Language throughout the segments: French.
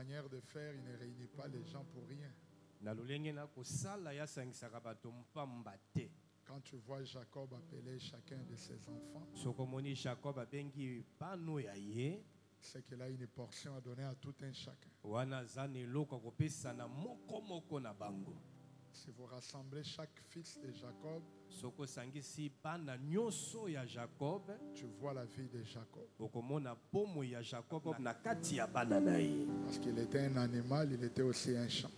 manière de faire, il ne réunit pas les gens pour rien. Quand tu vois Jacob appeler chacun de ses enfants, c'est qu'il a une portion à donner à tout un chacun. Si vous rassemblez chaque fils de Jacob, tu vois la vie de Jacob. Parce qu'il était un animal, il était aussi un champ.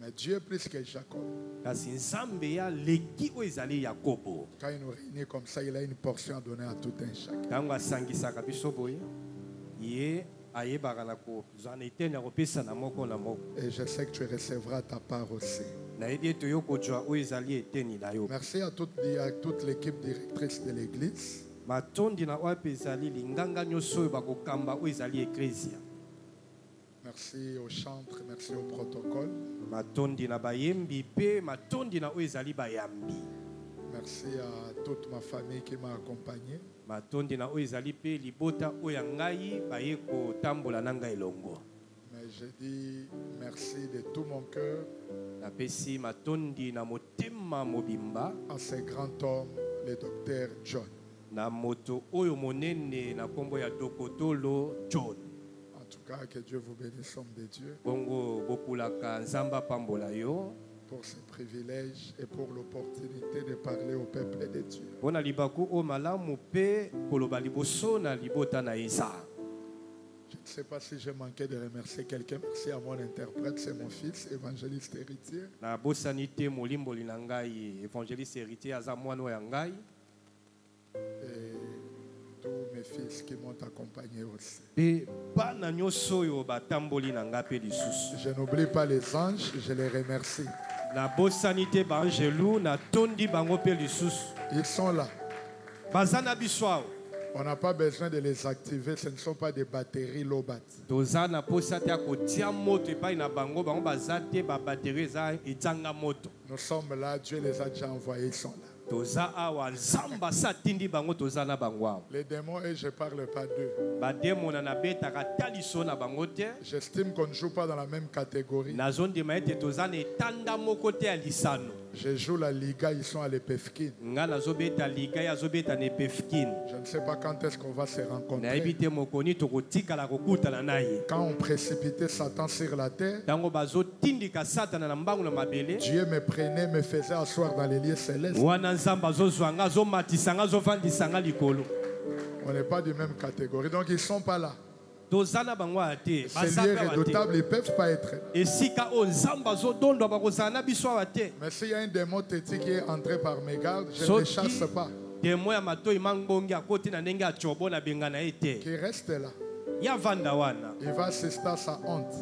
Mais Dieu est plus que Jacob. Quand il nous réunit comme ça, il a une portion à donner à tout un chacun. Et je sais que tu recevras ta part aussi. Merci à toute l'équipe directrice de l'église. Merci au chantre, merci au protocole. Merci à toute ma famille qui m'a accompagné. Mais je dis merci de tout mon cœur à ce grand homme, le docteur John. En tout cas, que Dieu vous bénisse, homme de Dieu, pour ce privilège et pour l'opportunité de parler au peuple de Dieu. Je ne sais pas si j'ai manqué de remercier quelqu'un. Merci à mon interprète, c'est mon fils, évangéliste héritier. Et tous mes fils qui m'ont accompagné aussi. Je n'oublie pas les anges, je les remercie. Ils sont là. On n'a pas besoin de les activer, ce ne sont pas des batteries low-bat. Nous sommes là, Dieu les a déjà envoyés, ils sont là. Les démons, et je ne parle pas d'eux. J'estime qu'on ne joue pas dans la même catégorie. Je joue la Liga, ils sont à l'Epefkin. Je ne sais pas quand est-ce qu'on va se rencontrer. Quand on précipitait Satan sur la terre, Dieu me prenait, me faisait asseoir dans les lieux célestes. On n'est pas du même catégorie, donc ils ne sont pas là. Ces lieux redoutables, ils ne peuvent pas être. Mais s'il y a un démon téti qui est entré par mes gardes, je ne le chasse pas. Qui reste là. Il va assister à sa honte.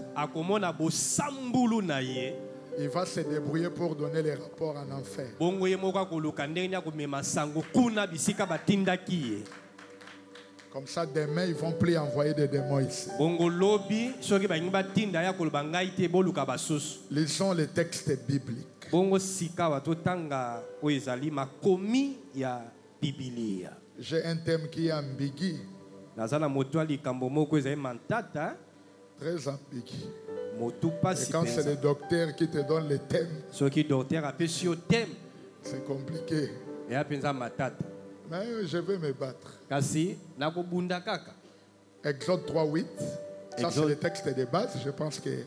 Il va se débrouiller pour donner les rapports en enfer. Comme ça, demain, ils ne vont plus envoyer des démons ici. Lisons les textes bibliques. J'ai un thème qui est ambigu. Très ambigu. Et quand c'est le docteur qui te donne le thème, c'est compliqué. Mais je vais me battre. Exode 3:8. Ça, c'est le texte de base. Je pense que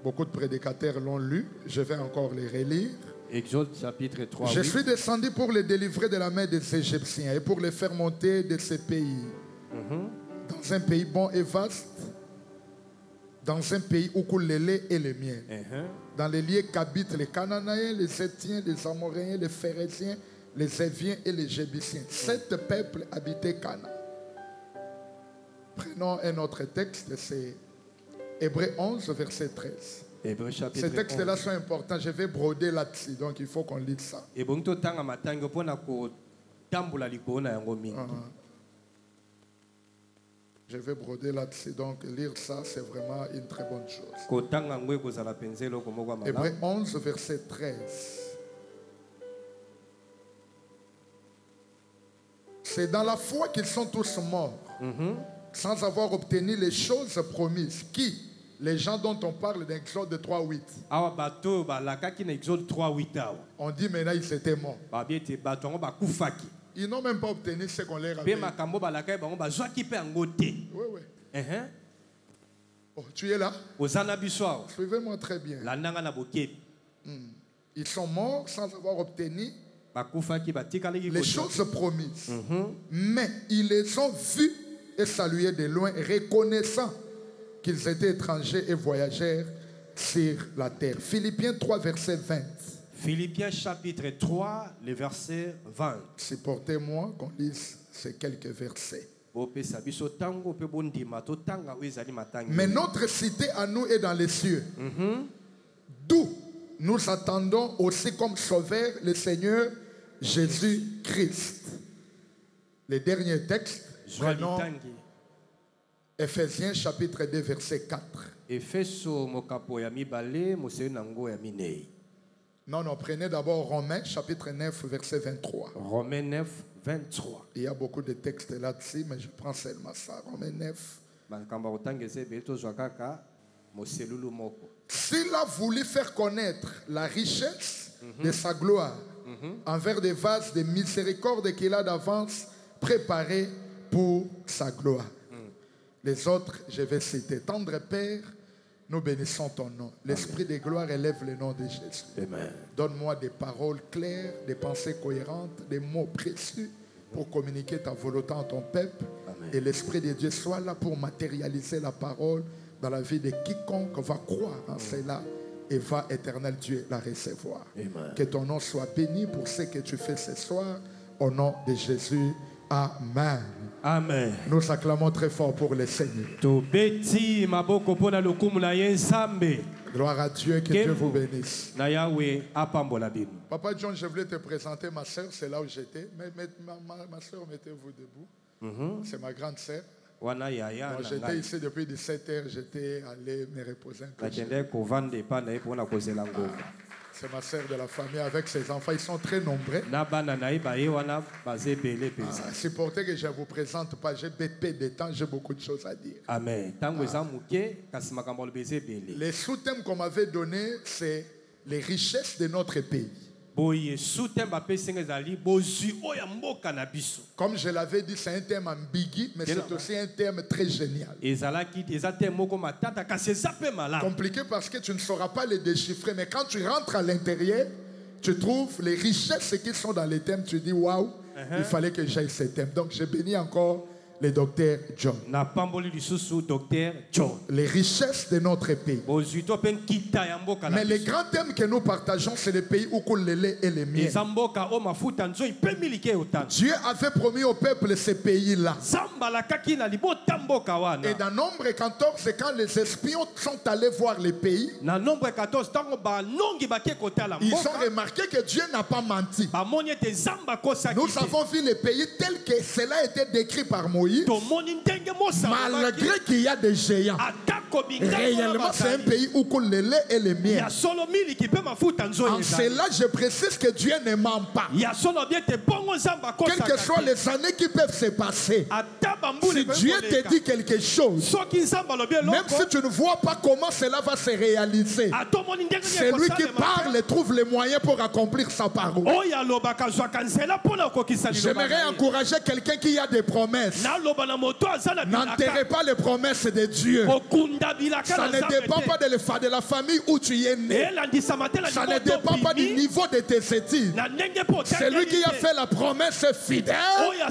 beaucoup de prédicateurs l'ont lu. Je vais encore les relire. Exode chapitre 3. Je suis descendu pour les délivrer de la main des Égyptiens et pour les faire monter de ces pays. Dans un pays bon et vaste. Dans un pays où coule le lait et le miel. Dans les lieux qu'habitent les Cananéens, les Héthiens, les Amoréens, les Phéréziens, les Éviens et les Jébusiens. 7 peuples habitaient Canaan. Prenons un autre texte, c'est Hébreux 11, verset 13. Ces textes-là sont importants, je vais broder là-dessus, donc il faut qu'on lise ça. Je vais broder là-dessus, donc lire ça, c'est vraiment une très bonne chose. Hébreux 11, verset 13. C'est dans la foi qu'ils sont tous morts. sans avoir obtenu les choses promises. Qui? Les gens dont on parle d'Exode 3.8. On dit maintenant ils étaient morts. Ils n'ont même pas obtenu ce qu'on leur avait dit. Oui, oui. Oh, tu es là? Suivez-moi très bien. Ils sont morts sans avoir obtenu les choses promises. Mais ils les ont vus et salués de loin, reconnaissant qu'ils étaient étrangers et voyageurs sur la terre. Philippiens 3, verset 20. Philippiens chapitre 3, le verset 20. Supportez-moi qu'on lise ces quelques versets. Mais notre cité à nous est dans les cieux, d'où nous attendons aussi comme sauveur le Seigneur Jésus-Christ. Le dernier texte, prenons Ephésiens chapitre 2, verset 4. Non, prenez d'abord Romains chapitre 9, verset 23. Romains 9, 23. Il y a beaucoup de textes là-dessus, mais je prends seulement ça. Romains 9. S'il a voulu faire connaître la richesse de sa gloire envers des vases de miséricorde qu'il a d'avance préparés pour sa gloire. Les autres, je vais citer. Tendre Père, nous bénissons ton nom. L'Esprit de gloire élève le nom de Jésus. Amen. Donne-moi des paroles claires, des pensées cohérentes, des mots précieux pour communiquer ta volonté en ton peuple. Amen. Et l'Esprit de Dieu soit là pour matérialiser la parole dans la vie de quiconque va croire en cela et va, éternel Dieu, la recevoir. Amen. Que ton nom soit béni pour ce que tu fais ce soir. Au nom de Jésus. Amen. Amen. Nous acclamons très fort pour le Seigneur. Gloire à Dieu, que Dieu vous bénisse. Papa John, je voulais te présenter ma soeur, c'est là où j'étais. Mais ma soeur, mettez-vous debout. C'est ma grande soeur. J'étais ici depuis 17 heures, j'étais allé me reposer un peu. C'est ma soeur de la famille avec ses enfants, ils sont très nombreux. Supportez que je ne vous présente pas, j'ai peu de temps, j'ai beaucoup de choses à dire. Amen. Les sous-thèmes qu'on m'avait donnés, c'est les richesses de notre pays. Comme je l'avais dit, c'est un thème ambigu, mais c'est aussi un thème très génial. Compliqué parce que tu ne sauras pas les déchiffrer, mais quand tu rentres à l'intérieur, tu trouves les richesses qui sont dans les thèmes, tu dis waouh, il fallait que j'aille ces thèmes. Donc j'ai béni encore le docteur John. Les richesses de notre pays. Mais les grands thèmes que nous partageons, c'est les pays où coule le lait et les miels. Dieu avait promis au peuple ces pays-là. Et dans Nombre 14, quand les espions sont allés voir les pays, ils ont remarqué que Dieu n'a pas menti. Nous avons vu les pays tels que cela a été décrit par Moïse. Malgré qu'il y a des géants, réellement c'est un pays où coule le lait et le miel. En cela, je précise que Dieu ne ment pas. Quelles que soient les années qui peuvent se passer, si Dieu te dit quelque chose, même si tu ne vois pas comment cela va se réaliser, c'est lui qui parle et trouve les moyens pour accomplir sa parole. J'aimerais encourager quelqu'un qui a des promesses. N'enterrez pas les promesses de Dieu. Ça ne dépend pas de la famille où tu es né. Ça ne dépend pas du niveau de tes études. C'est lui qui a fait la promesse fidèle et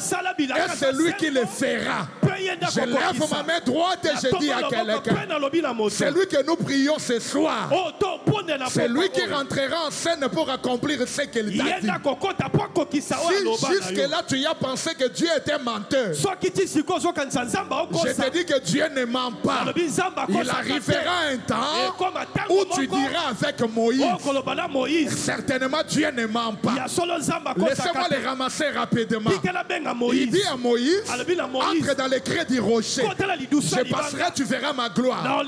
c'est lui qui le fera. Je lève ma main droite et je dis à quelqu'un, c'est lui que nous prions ce soir. C'est lui qui rentrera en scène pour accomplir ce qu'il t'a dit. Si jusque-là tu as pensé que Dieu était menteur, je te dis que Dieu ne ment pas. Il arrivera un temps où tu diras avec Moïse, certainement Dieu ne ment pas. Laissez-moi les ramasser rapidement. Il dit à Moïse, entre dans les cris creux du rocher. Je passerai, tu verras ma gloire.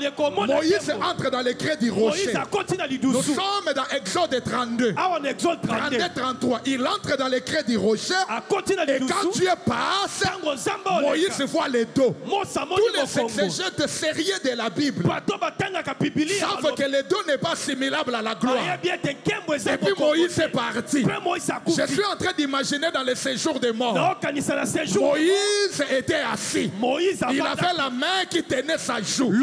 Moïse entre dans les creux du rocher. Nous sommes dans Exode 32. 32-33. Il entre dans les creux du rocher. Et quand Dieu passe, Moïse voit les dos. Tous les exégètes sérieux de la Bible savent que le dos n'est pas assimilable à la gloire. Et puis Moïse est parti. Je suis en train d'imaginer dans le séjour des morts. Moïse était assis. Il avait la main qui tenait sa joue.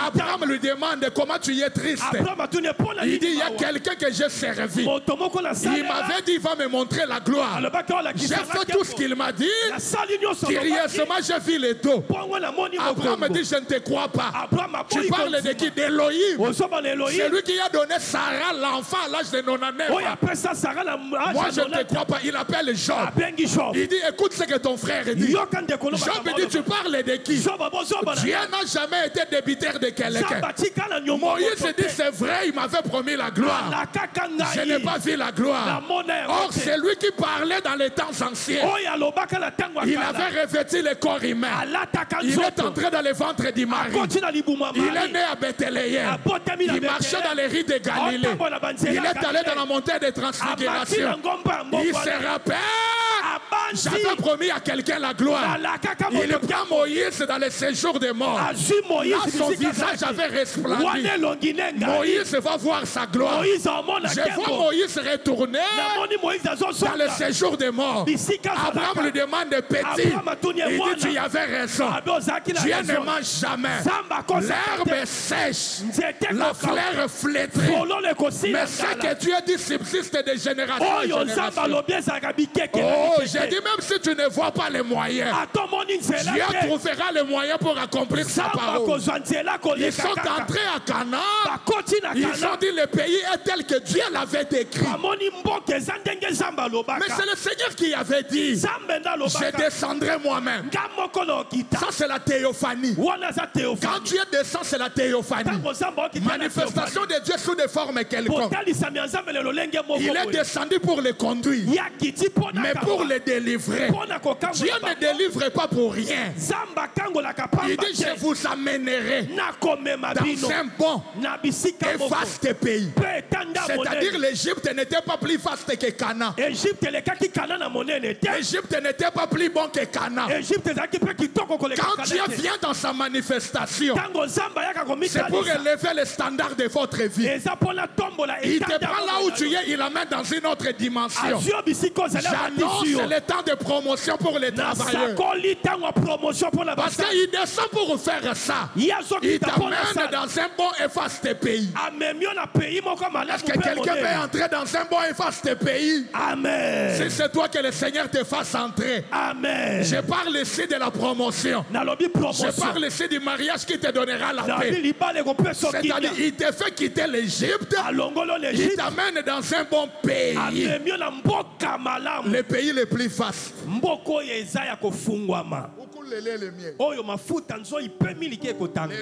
Abraham lui demande comment tu es triste. Il dit il y a quelqu'un que j'ai servi. Il m'avait dit il va me montrer la gloire. J'ai fait tout ce qu'il m'a dit. Curieusement j'ai vu les dos. Abraham me dit je ne te crois pas. Tu parles de qui? D'Élohim. C'est lui qui a donné Sarah l'enfant à l'âge de 99 ans. Moi je ne te crois pas. Il appelle Job. Il dit écoute ce que ton frère dit. Job dit tu parles de qui? Dieu n'a jamais été débiteur de quelqu'un. Moïse dit c'est vrai, il m'avait promis la gloire. Je n'ai pas vu la gloire. Or c'est lui qui parlait dans les temps anciens. Il avait revêtu le corps humain. Il est entré dans le ventre du mari. Il est né à Bethléem. Il marchait dans les rues de Galilée. Il est allé dans la montagne de transfiguration. Il se rappelle. J'avais promis à quelqu'un la gloire. Il prend Moïse dans le séjour des morts. Là, son visage avait resplendi. Moïse va voir sa gloire. Je vois Moïse retourner dans le séjour des morts. Abraham lui demande petit. Il dit tu y avais raison. Dieu ne mange jamais. L'herbe est sèche. La fleur flétrie. Mais ce que Dieu dit subsiste de génération en génération. Oh, j'ai dit même si tu ne vois pas les moyens, Dieu trouvera les moyens pour accomplir sa parole. Ils sont entrés à Canaan. Ils ont dit le pays est tel que Dieu l'avait décrit. Mais c'est le Seigneur qui avait dit je descendrai moi-même. Ça c'est la théophanie. Quand Dieu descend c'est la théophanie. Manifestation de Dieu sous des formes quelconques. Il est descendu pour les conduire, mais pour les délivrer. Dieu ne délivre pas pour rien. Il dit je vous amènerai dans un bon et vaste pays. C'est-à-dire l'Égypte n'était pas plus vaste que Canaan. L'Égypte n'était pas plus bon que Canaan. Quand Dieu vient dans sa manifestation, c'est pour élever le standard de votre vie. Il te prend là où tu es, il l'amène dans une autre dimension. J'annonce le temps de promotion pour les travailleurs. Parce qu'il descend pour faire ça. Il t'amène dans un bon et vaste pays. Est-ce que quelqu'un peut entrer dans un bon et vaste pays? Amen. Si c'est toi que le Seigneur te fasse entrer. Amen. Je parle ici de la promotion. Je parle ici du mariage qui te donnera la paix. C'est-à-dire il te fait quitter l'Égypte. Il t'amène dans un bon pays. Le pays le plus vaste. Le lait et le miel. Le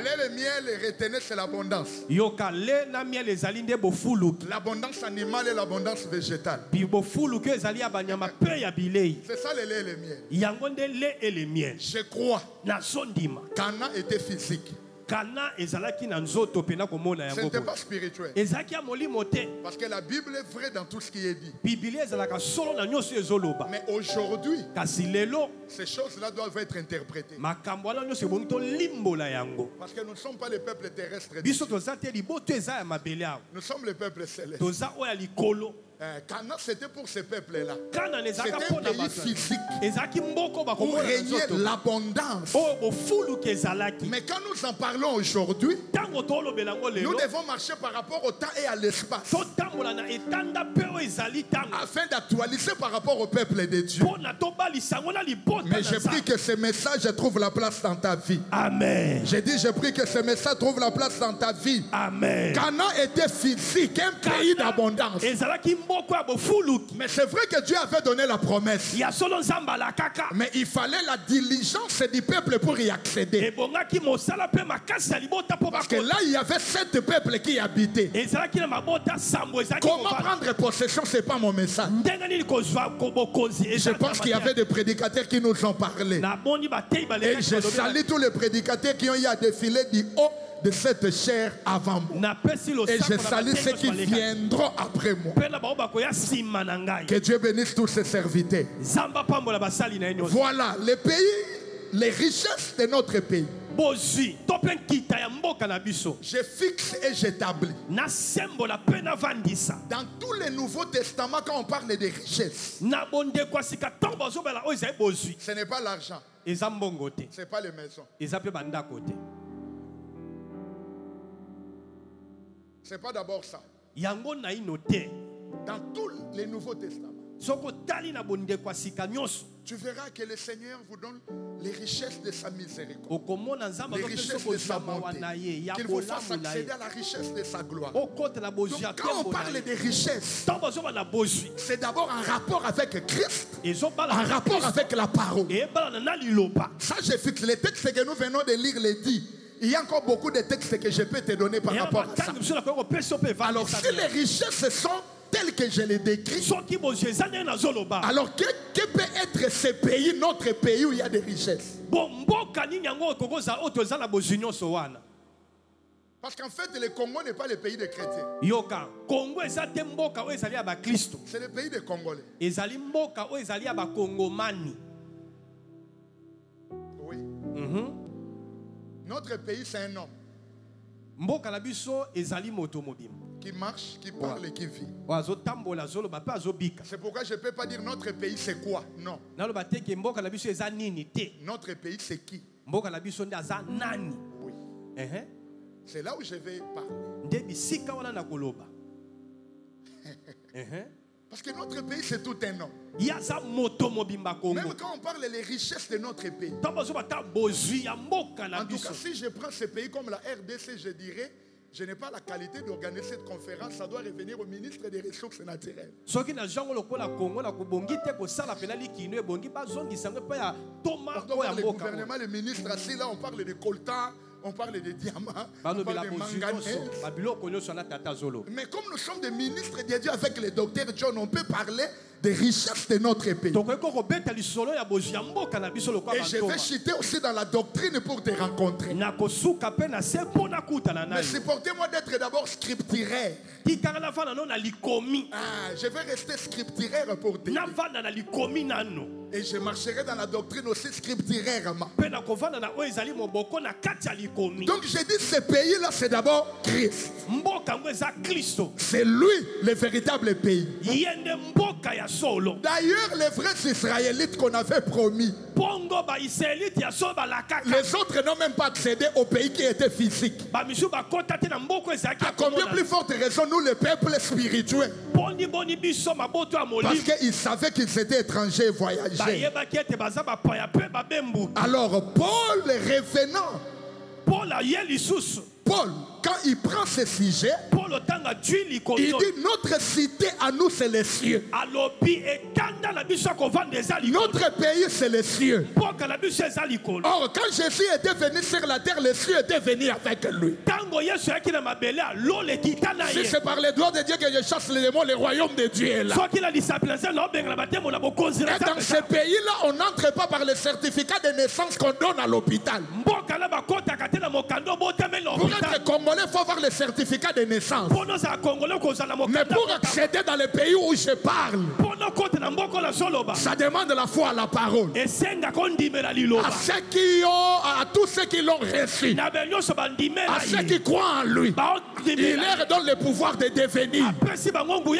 lait et le miel, retenez, c'est l'abondance. L'abondance animale et l'abondance végétale. C'est ça le lait et le miel. Je crois. Canaan était physique. Ce n'était pas spirituel. Parce que la Bible est vraie dans tout ce qui est dit. Mais aujourd'hui, ces choses-là doivent être interprétées. Parce que nous ne sommes pas le peuple terrestre. Nous sommes le peuple céleste. Canaan, c'était pour ce peuple-là. C'était un pays physique où régnait l'abondance. Mais quand nous en parlons aujourd'hui, nous devons marcher par rapport au temps et à l'espace, afin d'actualiser par rapport au peuple de Dieu. Mais je prie que ce message trouve la place dans ta vie. Amen. J'ai dit, je prie que ce message trouve la place dans ta vie. Amen. Canaan était physique, un pays d'abondance. Mais c'est vrai que Dieu avait donné la promesse. Mais il fallait la diligence du peuple pour y accéder. Parce que là, il y avait 7 peuples qui y habitaient. Comment prendre possession, ce n'est pas mon message. Je pense qu'il y avait des prédicateurs qui nous ont parlé. Et je salue tous les prédicateurs qui ont eu à défiler du haut de cette chair avant moi. Et je salue ceux qui viendront après moi. Que Dieu bénisse tous ses serviteurs. Voilà les pays, les richesses de notre pays. Je fixe et j'établis. Dans tous les Nouveaux Testaments, quand on parle des richesses, ce n'est pas l'argent, ce n'est pas les maisons, ce n'est pas d'abord ça. Dans tous les Nouveaux Testaments, tu verras que le Seigneur vous donne les richesses de sa miséricorde, les richesses de sa bonté, qu'il vous fasse accéder à la richesse de sa gloire. Donc quand on parle des richesses, c'est d'abord un rapport avec Christ, un rapport avec la parole. Ça, je fixe. Les textes que nous venons de lire les dit. Il y a encore beaucoup de textes que je peux te donner par rapport à ça. Alors si les richesses sont telles que je les décris, alors que peut être ce pays, notre pays où il y a des richesses? Parce qu'en fait, le Congo n'est pas le pays des chrétiens. C'est le pays des Congolais. Oui. Notre pays, c'est un homme qui marche, qui parle et qui vit. C'est pourquoi je ne peux pas dire notre pays, c'est quoi? Non. Notre pays, c'est qui? Oui. C'est là où je vais parler. Parce que notre pays, c'est tout un homme. Même quand on parle des richesses de notre pays. En tout cas, si je prends ce pays comme la RDC, je dirais, je n'ai pas la qualité d'organiser cette conférence. Ça doit revenir au ministre des Ressources naturelles. Le gouvernement, le ministre assis là, on parle de coltan. On parle de diamants, on parle de manganèse. Mais comme nous sommes des ministres de Dieu avec le docteur John, on peut parler des richesses de notre pays. Et je vais chuter aussi dans la doctrine pour te rencontrer. Mais supportez-moi d'être d'abord scripturaire. Je vais rester scripturaire pour te dire. Et je marcherai dans la doctrine aussi scripturairement. Donc je dis ce pays-là, c'est d'abord Christ. C'est lui le véritable pays. D'ailleurs, les vrais Israélites qu'on avait promis, les autres n'ont même pas accédé au pays qui était physique. À combien plus forte raison nous, les peuples spirituels? Parce qu'ils savaient qu'ils étaient étrangers et voyageurs. Alors Paul, revenant, Paul, quand il prend ce sujet, il dit notre cité à nous c'est les cieux. Notre pays c'est les cieux. Or quand Jésus était venu sur la terre, les cieux étaient venus avec lui. Si c'est par les doigts de Dieu que je chasse les démons, le royaume de Dieu est là. Et dans ce pays-là, on n'entre pas par le certificat de naissance qu'on donne à l'hôpital. Pour être congolais, il faut avoir le certificat de naissance. Mais pour accéder dans le pays où je parle, ça demande la foi à la parole. À ceux qui ont, à tous ceux qui l'ont reçu, à ceux qui croient en lui, il leur donne le pouvoir de devenir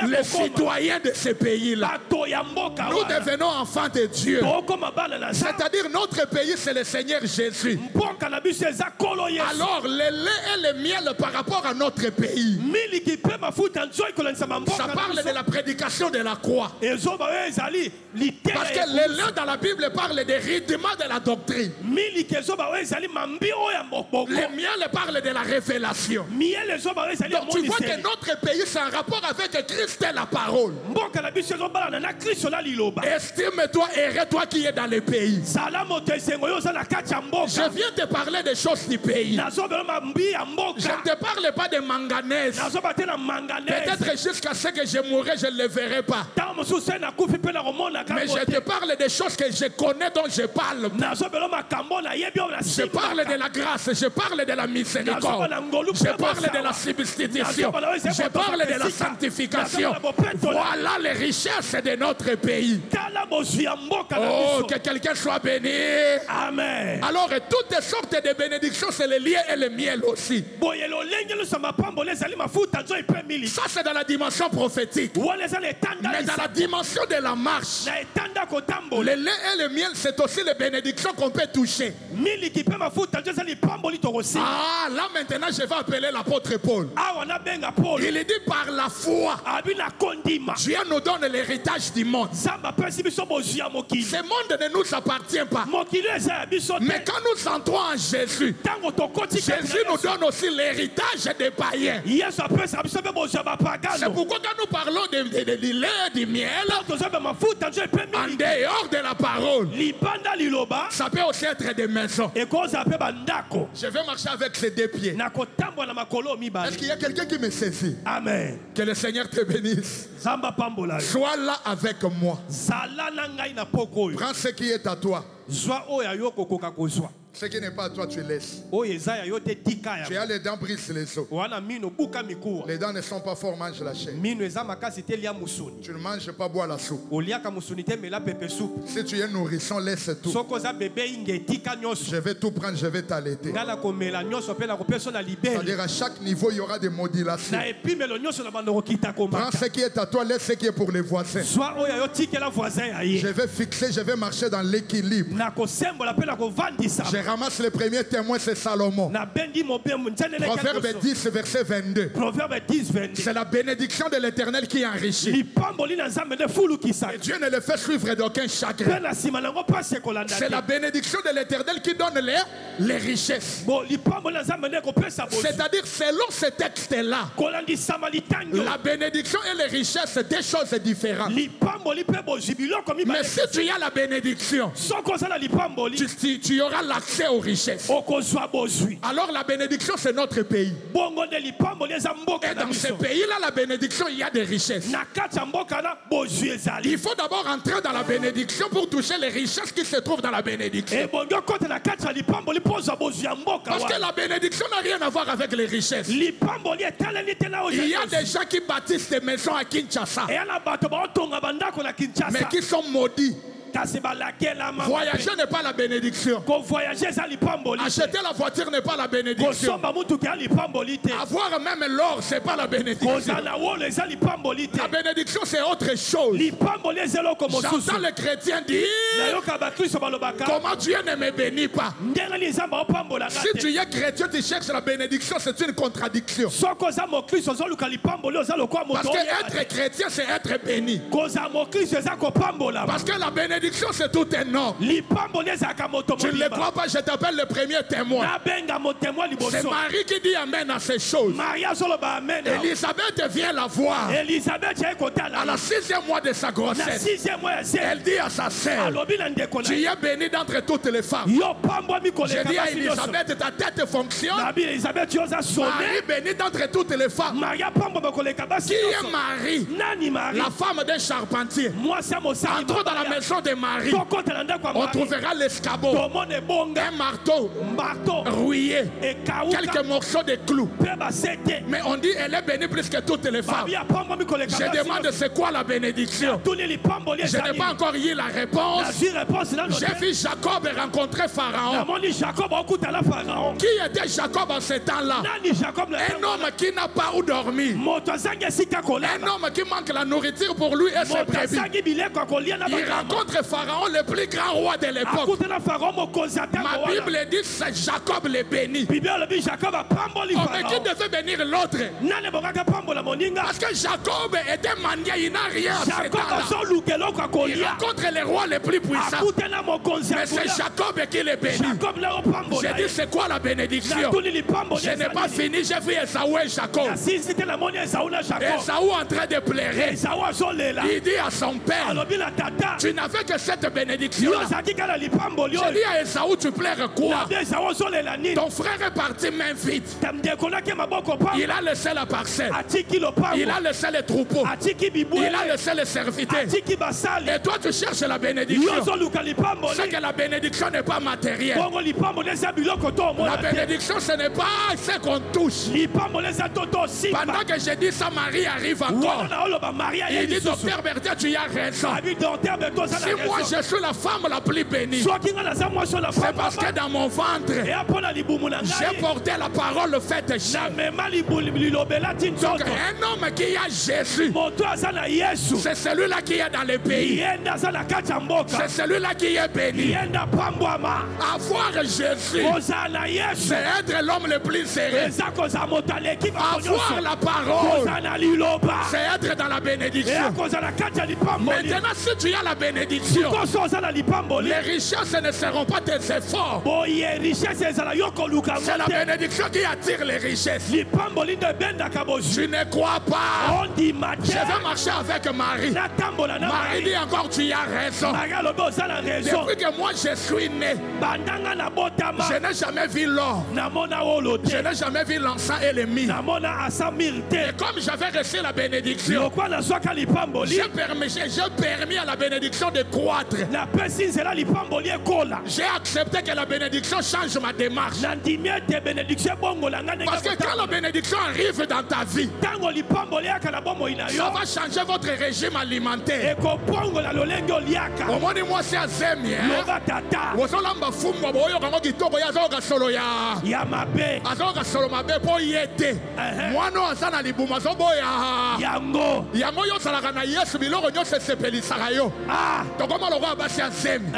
les citoyens de ce pays-là. Nous devenons enfants de Dieu. C'est-à-dire notre pays, c'est le Seigneur Jésus. Alors le lait et le miel par rapport à notre pays, ça parle de la prédication dimension de la croix. Parce que les liens dans la Bible parlent des rudiments de la doctrine. Les miels parlent de la révélation. Donc tu vois que notre pays, c'est un rapport avec Christ et la parole. Estime-toi et toi qui es dans le pays. Je viens te parler des choses du pays. Je ne te parle pas de manganèse. Peut-être jusqu'à ce que je mourrai, je ne le verrai pas. Mais je te parle des choses que je connais, dont je parle. Je parle de la grâce, je parle de la miséricorde, je parle de la substitution, je parle de la sanctification. Voilà les richesses de notre pays. Oh, que quelqu'un soit béni. Amen. Alors, toutes sortes de bénédictions, c'est le lien et le miel aussi. Ça, c'est dans la dimension prophétique. Mais dans la dimension de la marche, le lait et le miel, c'est aussi les bénédictions qu'on peut toucher. Ah, là maintenant, je vais appeler l'apôtre Paul. Il dit par la foi, Dieu nous donne l'héritage du monde. Ce monde ne nous appartient pas. Mais quand nous entrons en Jésus, Jésus nous donne aussi l'héritage des païens. C'est pourquoi quand nous parlons de lait, du miel, en dehors de la parole, ça peut aussi être des maisons. Je vais marcher avec ces deux pieds. Est-ce qu'il y a quelqu'un qui me saisit? Amen. Que le Seigneur te bénisse. Sois là avec moi. Prends ce qui est à toi. Ce qui n'est pas à toi, tu laisses. Tu as les dents, brise les os. Les dents ne sont pas fortes, mange la chair. Tu ne manges pas, bois la soupe. Si tu es nourrisson, laisse tout. Je vais tout prendre, je vais t'allaiter. C'est-à-dire à chaque niveau, il y aura des modulations. Prends ce qui est à toi, laisse ce qui est pour les voisins. Je vais fixer, je vais marcher dans l'équilibre. Je ramasse le premier témoin, c'est Salomon. Proverbe 10, verset 22. C'est la bénédiction de l'Éternel qui enrichit. Et Dieu ne le fait suivre d'aucun chagrin. C'est la bénédiction de l'Éternel qui donne les richesses. C'est-à-dire, selon ce texte-là, la bénédiction et les richesses, c'est deux choses différentes. Mais si tu as la bénédiction, tu auras l'accès aux richesses. Alors la bénédiction, c'est notre pays. Et dans ce pays-là, la bénédiction, il y a des richesses. Il faut d'abord entrer dans la bénédiction pour toucher les richesses qui se trouvent dans la bénédiction. Parce que la bénédiction n'a rien à voir avec les richesses. Il y a des gens qui bâtissent des maisons à Kinshasa, mais qui sont maudits. Voyager n'est pas la bénédiction. Acheter la voiture n'est pas la bénédiction. Avoir même l'or, c'est pas la bénédiction. La bénédiction, c'est autre chose. J'entends les chrétiens dire: comment Dieu ne me bénit pas? Si tu es chrétien, tu cherches la bénédiction, c'est une contradiction. Parce que être chrétien, c'est être béni. Parce que la bénédiction, c'est tout un homme. Tu ne le crois pas, je t'appelle le premier témoin. C'est Marie qui dit amen à ces choses. Elisabeth vient la voir à la 6e mois de sa grossesse. Elle dit à sa sœur: tu es bénie d'entre toutes les femmes. Je dis à Elisabeth, ta tête fonctionne. Marie bénie d'entre toutes les femmes. Qui est Marie? La femme d'un charpentier. Entrons dans la maison de Marie, on trouvera l'escabeau, un marteau rouillé, quelques morceaux de clous. Mais on dit elle est bénie plus que toutes les femmes. Je demande c'est quoi la bénédiction? Je n'ai pas encore eu la réponse. J'ai vu Jacob rencontrer Pharaon. Qui était Jacob en ce temps-là? Un homme qui n'a pas où dormir. Un homme qui manque la nourriture pour lui et ses brebis. Il rencontre rencontre Pharaon, le plus grand roi de l'époque. Ma Bible dit c'est Jacob le béni. Oh, mais qui devait bénir l'autre? Parce que Jacob était mendiant, il n'a rien à faire. Il rencontre les rois les plus puissants. Mais c'est Jacob qui les bénit. J'ai dit c'est quoi la bénédiction? Je n'ai pas fini, j'ai vu Esaü et Jacob. Esaü en train de pleurer. Il dit à son père, tu n'avais que cette bénédiction. J'ai dit à Esaü, tu pleures quoi? Ton frère est parti main vide. Il a laissé la parcelle. Il a laissé les troupeaux. Il a laissé les serviteurs. Et toi tu cherches la bénédiction. C'est que la bénédiction n'est pas matérielle. La bénédiction ce n'est pas ce qu'on touche. Pendant que j'ai dit ça, Marie arrive encore. Il dit docteur Berthier, tu as raison. Si moi je suis la femme la plus bénie, c'est parce que dans mon ventre j'ai porté la parole faite jamais. Donc un homme qui a Jésus, c'est celui-là qui est dans le pays. C'est celui-là qui est béni. Avoir Jésus, c'est être l'homme le plus sérieux. Avoir la parole, c'est être dans la bénédiction. Maintenant, si tu as la bénédiction, les richesses ne seront pas tes efforts. C'est la bénédiction qui attire les richesses. Tu ne crois pas. Je vais marcher avec Marie. Marie dit encore tu as raison. Depuis que moi je suis né, je n'ai jamais vu l'or. Je n'ai jamais vu l'encens et les mines. Et comme j'avais reçu la bénédiction, j'ai permis à la bénédiction de croître. J'ai accepté que la bénédiction change ma démarche. Parce que quand la bénédiction arrive dans ta vie, ça va changer votre régime alimentaire. Au moins moi c'est à Zemi. Wozolamba fumba boyo kango kitoko ya zoga solo ya mabe. Azoga solo mabe po yete. Mwana azana libuma zo boya. Yango yo salaka na Yesu biloko nyose sepelisaka yo. Tokoma lokwa basi ya Zemi.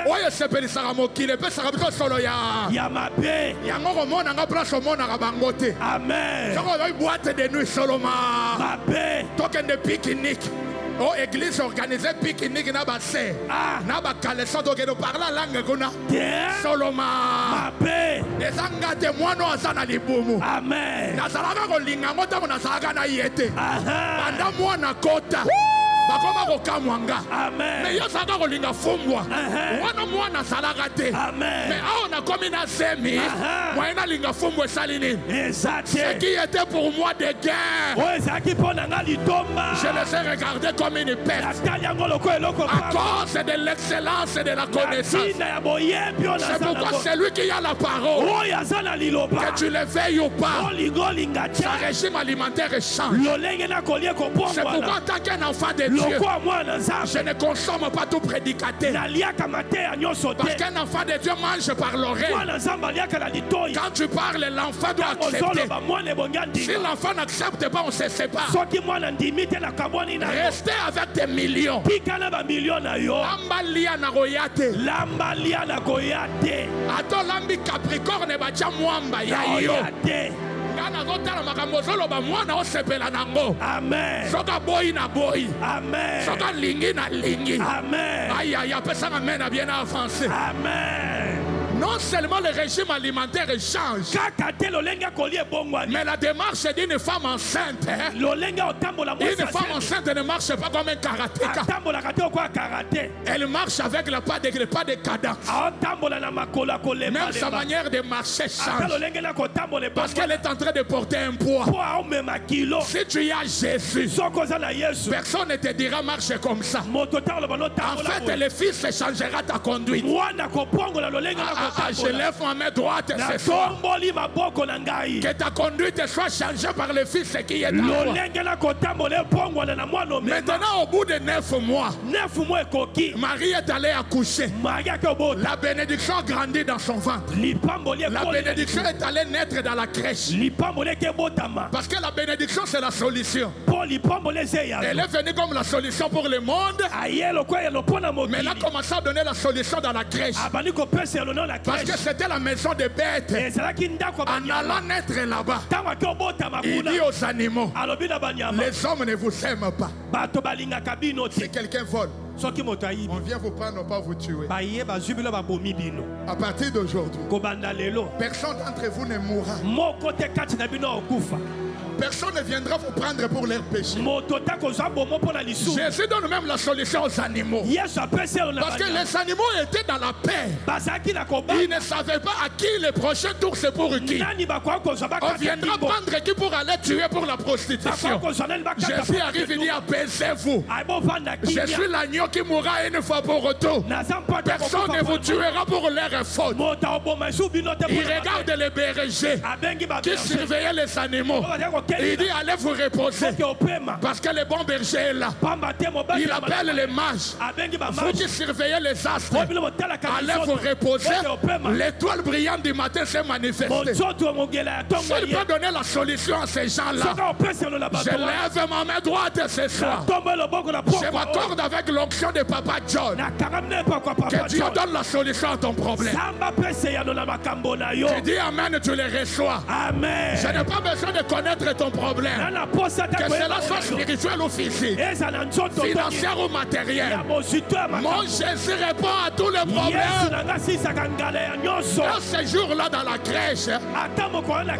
Oyo sepelisaka mokile pe saka biso solo ya mabe. Yango ko mona nga place mona ka bango te. Amen. Soko yo boîte de nuit solo mabe. Token de pique-nique. Oh, église organisée pique-nique na basse. Na ba caleçon donc nous parler la langue kuna. Soloma. Ezanga te mwana azana libumu. Amen. Na salaka ko linga mota na salaka na yete. Banda mwana kota. Bakoma ko kamwanga. Amen. Mais yo saka ko linga fumbwa. Wana mwana salaka te. Amen. Mais aona komi na Zemi. Mwana linga fumbwa salini. Exact. Ce qui était pour moi de gain. Je les ai regardés comme une perte. À cause de l'excellence et de la connaissance. C'est pourquoi celui qui a la parole, que tu le veilles ou pas, sa régime alimentaire change. C'est pourquoi en tant qu'un enfant de Dieu, je ne consomme pas tout prédicateur. Parce qu'un enfant de Dieu mange par l'oreille. Quand tu parles, l'enfant doit accepter. Si l'enfant n'accepte pas, on se sépare. Restez avec des millions. Lambalia na goyate. Ato lambi Capricorne bacha mwamba ya yo. Kana gotala makambo zolo ba mwana osepela nango. Amen. Soka boy na boy. Amen. Soka lingi na lingi. Amen. Aïe aïe, pesa amen a bien avancé. Amen. Non seulement le régime alimentaire change, mais la démarche d'une femme enceinte, une femme enceinte ne marche pas comme un karatéka. Elle marche avec le pas de cadence. Même sa manière de marcher change. Parce qu'elle est en train de porter un poids. Si tu as Jésus, personne ne te dira marche comme ça. En fait, le Fils changera ta conduite. Je lève ma main droite ce soir. Que ta conduite soit changée par le Fils qui est à toi. Maintenant, au bout de 9 mois, Marie est allée accoucher. La bénédiction a grandi dans son ventre. La bénédiction est allée naître dans la crèche. Parce que la bénédiction, c'est la solution. Elle est venue comme la solution pour le monde. Mais elle a commencé à donner la solution dans la crèche. Parce que c'était la maison des bêtes. En allant naître là-bas, il dit aux animaux, les hommes ne vous aiment pas. Si quelqu'un vole, on vient vous prendre, pas vous tuer. À partir d'aujourd'hui, personne d'entre vous ne mourra. Personne ne viendra vous prendre pour leurs péchés. Jésus donne même la solution aux animaux. Parce que les animaux étaient dans la paix. Ils ne savaient pas à qui le prochain tour c'est pour qui. On viendra prendre qui pour aller tuer pour la prostitution. Jésus arrive et dit apaisez-vous. Je suis l'agneau qui mourra une fois pour retour. Personne ne vous tuera pour leur faute. Il regarde les bergers qui surveillaient les animaux. Il dit allez vous reposer. Parce que le bon berger est là. Il appelle les mages. Vous qui surveillez les astres, allez vous reposer. L'étoile brillante du matin s'est manifestée. S'il peut donner la solution à ces gens-là, je lève ma main droite ce soir. Je m'accorde avec l'onction de Papa John. Que Dieu donne la solution à ton problème. Tu dis amen, tu les reçois. Amen. Je n'ai pas besoin de connaître ton problème. Que cela soit spirituel ou physique, financier ou matériel. Mon Jésus répond à tous les problèmes. Dans ce jour-là dans la crèche,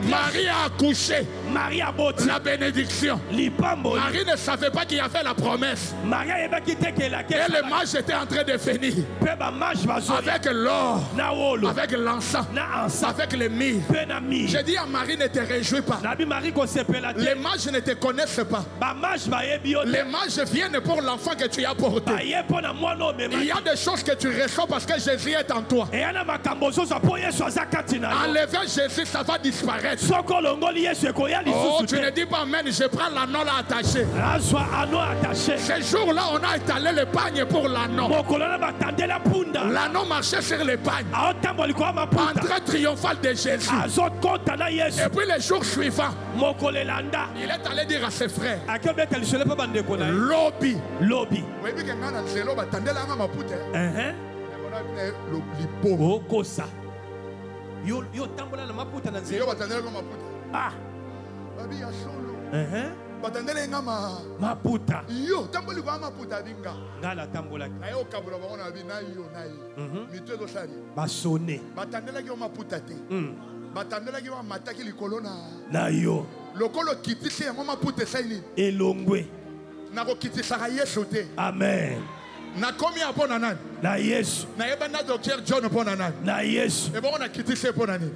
Marie a accouché. La bénédiction. Marie ne savait pas qu'il y avait la promesse. Et le mage était en train de venir. Avec l'or, avec l'encens, avec les myrrhes. J'ai dit à Marie, ne te réjouis pas. Les mages ne te connaissent pas. Les mages viennent pour l'enfant que tu as porté. Il y a des choses que tu reçois parce que Jésus est en toi. Enlever Jésus, ça va disparaître. Oh, tu ne dis pas amen, je prends l'anneau là attaché. Ce jour-là, on a étalé le pagne pour l'anneau. L'anneau marchait sur le pagne. Entrée triomphale de Jésus. Et puis les jours suivants, il est allé dire à ses frères, Lobby. Maputa. Yo, tamboli kwa maputa binga. Ngala tambola. Na yo kabula bana bi na yo na yo. Mitwe sali. Basone. Batandela ki maputa te. Batandela ki mataki likolo na yo. Lokolo kitisi ya maputa saini. Elongwe. Na ko kitisa ka Yesu te. Amen. Na komi apona nani? Na Yesu. Na yeba na Dr. John apona nani? Na Yesu. E bon na kitise apona nani?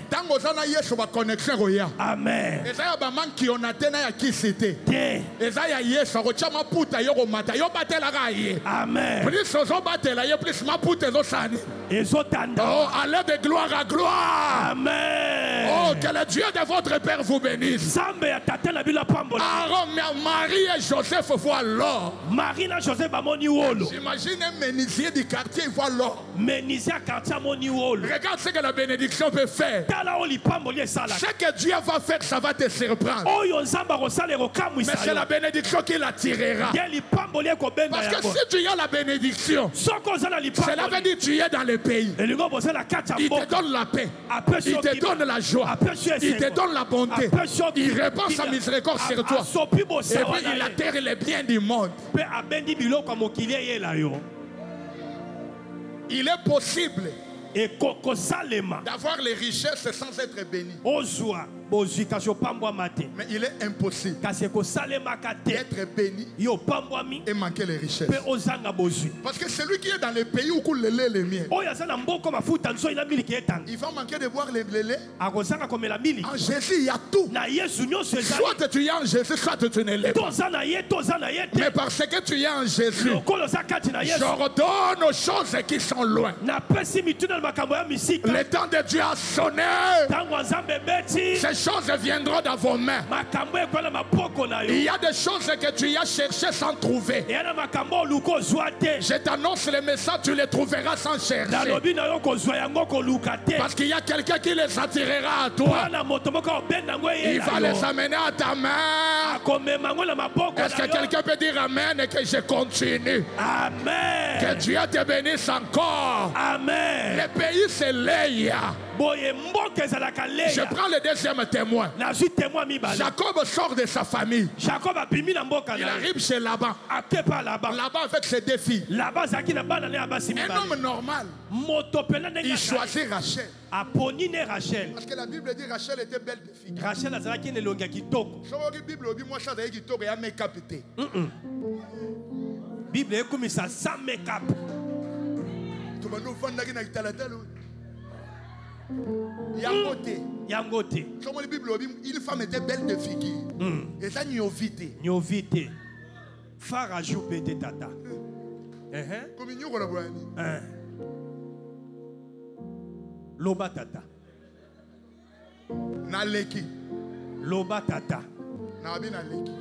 Tango za na Yesu ba connexion roya. Amen. Eza ya ba man ki onate na ya kisite. Te. Eza ya Yesu ko chama puta yo ko mata yo batela ka ye. Amen. Plus ozo batela ye plus ma puta zo sani. Ezotanda. Oh, allez de gloire à gloire. Amen. Oh, que le Dieu de votre Père vous bénisse. Aaron, Marie et Joseph voient l'or. Marie et Joseph amoni. J'imagine un menuisier du quartier, il voit l'or. Regarde ce que la bénédiction peut faire. Ce que Dieu va faire, ça va te surprendre. Mais c'est la bénédiction qui l'attirera. Parce que si tu as la bénédiction, cela veut dire que tu es dans le pays. Il te donne la paix. Il te donne la joie. Il te donne la bonté. Il répand sa miséricorde sur toi. Et puis il atterrit les biens du monde. Il est possible d'avoir les richesses sans être béni. Mais il est impossible d'être béni et manquer les richesses. Parce que celui qui est dans les pays où coule le lait et le miel, il va manquer de boire le lait. En Jésus, il y a tout. Soit tu es en Jésus, soit tu ne l'es pas. Mais parce que tu es en Jésus, j'ordonne aux choses qui sont loin. Le temps de Dieu a sonné. Ces choses viendront dans vos mains. Il y a des choses que tu as cherchées sans trouver. Je t'annonce les messages, tu les trouveras sans chercher. Parce qu'il y a quelqu'un qui les attirera à toi. Il va les amener à ta main. Est-ce que quelqu'un peut dire Amen et que je continue? Amen. Que Dieu te bénisse encore. Amen. Le pays c'est Léa. Je prends le deuxième témoin. Jacob sort de sa famille. Il arrive chez Laban. Laban avec ses deux filles. Un homme normal. Il choisit Rachel. Parce que la Bible dit Rachel était belle de fille. Rachel azalaki ne longa kitoko. La Bible dit moi ça d'ailleurs kitoko et make up. Bible ekomisa sans make up. Tu vas nous vendre na kitala. Yangote. Sur la Bible, une femme était belle de figure. Et ça, niovité. Niovité. Farajou pété tata. Comme nous, on l'a dit. Loba tata. Naleki. Loba tata. Nabi naleki.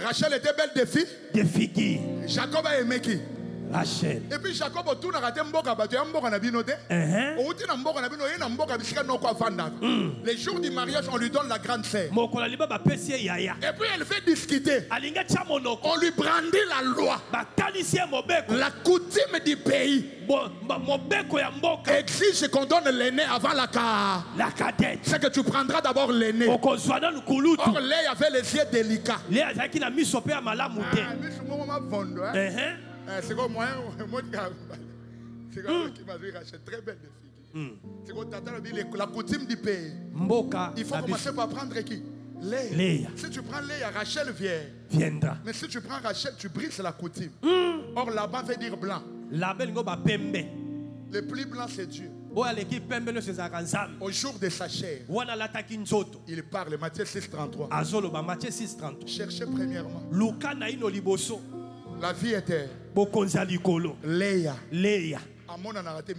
Rachel était belle de fille. De figure. Jacob a aimé qui? Rachel. Et puis Jacob a tout raté mboka batu ya mboka na binote. Outi na mboka na bino ye na mboka bisika noko avanda. Les jours du mariage on lui donne la grande sœur. Mokola liba ba pesi yaya. Et puis elle fait discuter. Alinga cha monoko. On lui brandit la loi. Ba talisie mobeko. La coutume du pays mobeko ya mboka exige qu'on donne l'aîné avant la cadette. C'est que tu prendras d'abord l'aîné. Okozwana lukulutu. Or Léa avait les yeux délicats. Léa azaki na miso pe malamu te. C'est comme moi, c'est comme qui m'a dit Rachel, très belle de fille. C'est comme la coutume du pays. Il faut commencer par prendre qui? Léa. Si tu prends Léa, Rachel viendra. Mais si tu prends Rachel, tu brises la coutume. Or là-bas veut dire blanc. Le plus blanc c'est Dieu. Au jour de sa chair, il parle, Matthieu 6,33. Cherchez premièrement la vie était Léa. Amon en a raté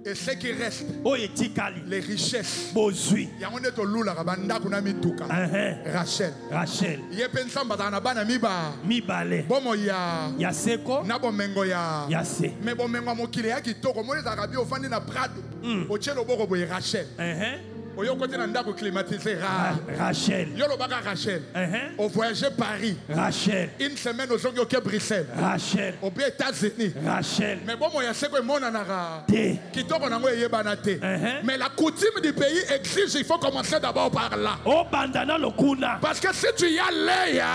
et ce qui reste, les richesses. Rachel. Il y a Rachel. Au voyager Paris. Rachel. Une semaine aux Anglais au Bruxelles. Rachel. Aux États-Unis. Rachel. Mais bon, il y a ce que mon anara. Mais la coutume du pays exige, il faut commencer d'abord par là. Parce que si tu y as Léa,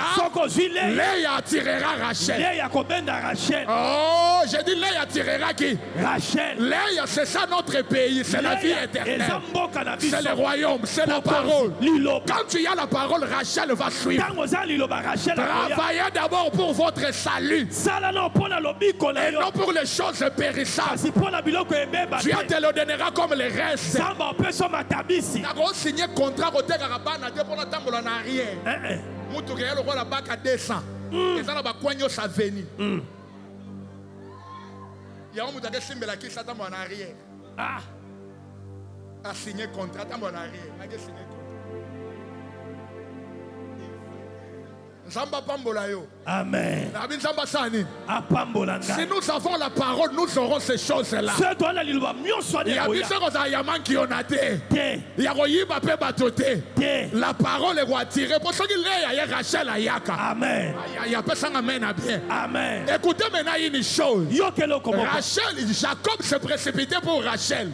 Léa attirera Rachel. Oh, j'ai dit Léa attirera qui? Rachel. Léa, c'est ça notre pays, c'est la vie éternelle. C'est le royaume, c'est la parole. Quand tu as la parole, Rachel va suivre. Travaillez d'abord pour votre salut et non pour les choses périssables. Dieu te le donnera comme les restes. D'abord signé contrat au Tegarabana pour la tambour en arrière. Moutouké le roi la bac à 200. Et ça n'a pas quoi sa veni. Il y a un moutouké simbela qui s'attend en arrière. A signé contrat en arrière. A signé contrat. Amen. Si nous avons la parole, nous aurons ces choses-là. Il y a des choses qui ont été. Il y a la parole est attirée. Pour ça qu'il y a Rachel Ayaka. Amen. Il y a personne amen à bien. Amen. Écoutez maintenant une chose. Rachel, Jacob s'est précipité pour Rachel.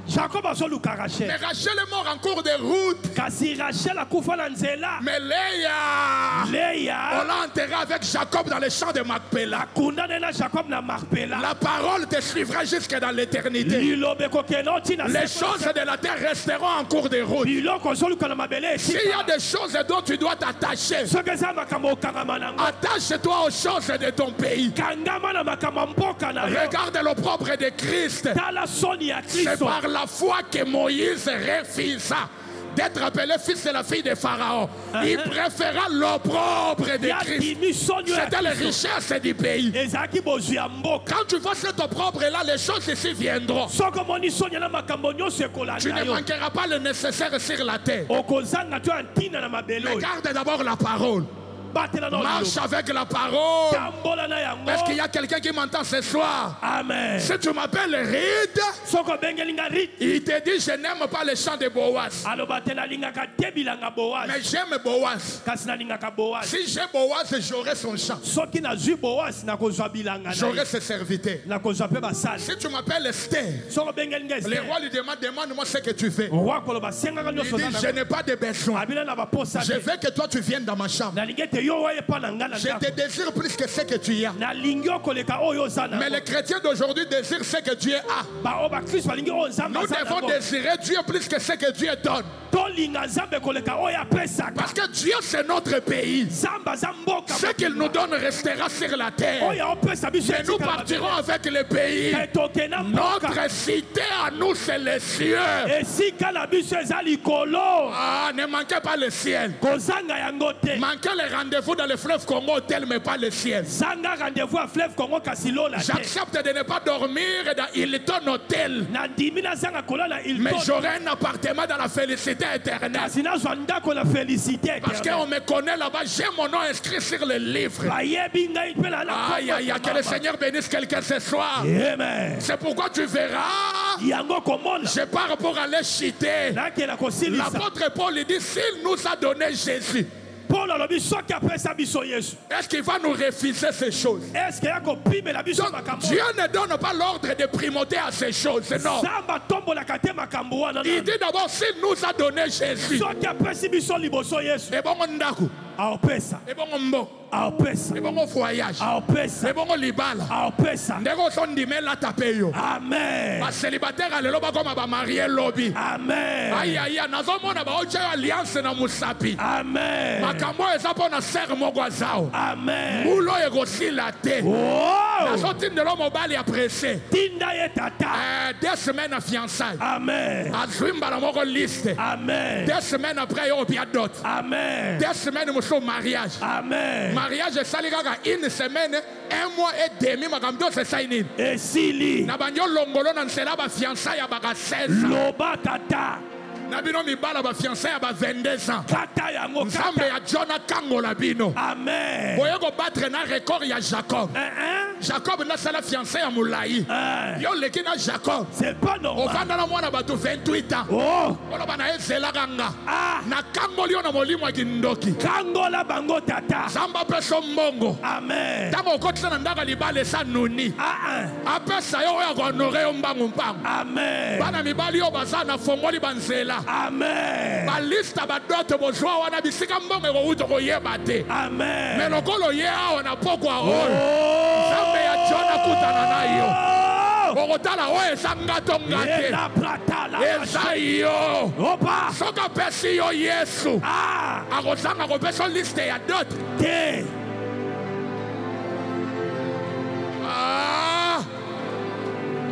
Jacob a solo Rachel. Mais Rachel est mort en cours de route. Kasi Rachel a kufa na nzela. Mais Léa on l'a enterré avec Jacob dans les champs de Macpéla. La parole te suivra jusque dans l'éternité. Les choses de la terre resteront en cours de route. S'il y a des choses dont tu dois t'attacher, attache-toi aux choses de ton pays. Regarde l'opprobre de Christ. C'est par la foi que Moïse refusa d'être appelé fils de la fille de Pharaon. Il préféra l'opprobre de Christ. C'était les richesses du pays. Quand tu vois cet opprobre-là, les choses ici viendront. Tu ne manqueras pas le nécessaire sur la terre. Regarde d'abord la parole. Marche avec la parole. Est-ce qu'il y a quelqu'un qui m'entend ce soir? Amen. Si tu m'appelles Reed, il te dit je n'aime pas le chant de Boaz, mais j'aime Boaz. Si j'ai Boaz, j'aurai son chant, j'aurai ses serviteurs. Si tu m'appelles Esther, le roi lui demande-moi ce que tu fais. Il dit je n'ai pas de besoin, je veux que toi tu viennes dans ma chambre. Je te désire plus que ce que tu as. Mais les chrétiens d'aujourd'hui désirent ce que Dieu a. Nous devons désirer Dieu plus que ce que Dieu donne. Parce que Dieu c'est notre pays. Ce qu'il nous donne restera sur la terre. Mais nous partirons avec le pays. Notre cité à nous c'est les cieux. Ah, ne manquez pas le ciel. Manquez les rendez-vous dans le fleuve Congo tel mais pas le ciel. J'accepte de ne pas dormir dans Hilton Hotel, mais j'aurai un appartement dans la félicité éternelle. Parce qu'on me connaît là-bas, j'ai mon nom inscrit sur le livre. Aïe aïe aïe, que le Seigneur bénisse quelqu'un ce soir. C'est pourquoi tu verras, je pars pour aller chiter. L'apôtre Paul dit s'il nous a donné Jésus, est-ce qu'il va nous refuser ces choses? Donc, Dieu ne donne pas l'ordre de primauté à ces choses, non. Il dit d'abord s'il nous a donné Jésus, et bon ndaku, et bon mbo, et bon voyage, et bon libala, ndeko sondime la tapeyo. Amen. Ba célibataire alelo ba comme ba marié lobby. Amen. Aïe aïe, nazomona ba ocha alliance na musapi. Amen. Makambo ezapo na ser mogwazao. Amen. Mulo egosila te. Oh. Nazotinde lo mobali apprécié. Tinda ye tata. 2 semaines à fiançailles. Amen. Azwimba na moko liste. Amen. 2 semaines après yo bia dot. Amen. 2 semaines au mariage. Amen. Mariage saligaka 1 semaine, 1 mois et demi makamdo se sainin. Et sili. Na banyo longolo na nsela ba fiançailles ya baka 16 ans. Loba tata. Nabino mibala ba fiancé ya ba 22 ans. Kata yango Nzambe ya Jonah kango la bino. Amen. Boye ko battre na record ya Jacob. Jacob na sala fiancé ya Moulaï. Yo leki na Jacob. C'est pas normal. O vanda na mwana bato 28 ans. Oh. Ola bana ezela kanga. Na kango lio na molimo ya kindoki. Kango la bango tata. Zamba peso mbongo. Amen. Tamo kotsa na ndaka libale sa nuni. Apesa yo ya ko honorer yo mbangu mbangu. Amen. Bana mibali yo bazana fongoli banzela. Amen. Balista badote bozwa wana bisika mbongo ko uto ko yeba te. Amen. Mais lokolo ye aona pokwa ol. Zambe ya Jonah kutana nayo. Bogotala o esanga tongate. Esayo. Opa. Soka pesi yo Yesu. Akosanga ko peso liste ya dot. Te.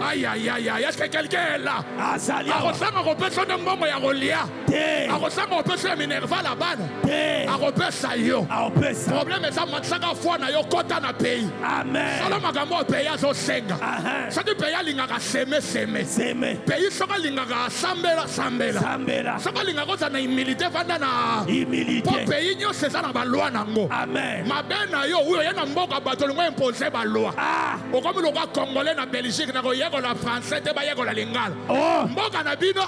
Aïe aïe aïe aïe, est-ce que quelqu'un est là? Arosanga repesa de mbongo ya rolia. Arosanga repesa minerva la bana. Aropesa yo. Problème ça matsaka foi na yo kota na pays. Amen. Solo magambo pays azo senga. Ça du pays lingaka seme. Pays soka lingaka sambela. Soka lingaka za na humilité vanda na humilité. Pour pays nyo c'est ça na ba loi nango. Amen. Mabena yo uyo yana mboka bato ngo imposer ba loi. O comme le roi congolais na Belgique na la français te baye ko la lingala. Oh, mboka na bino.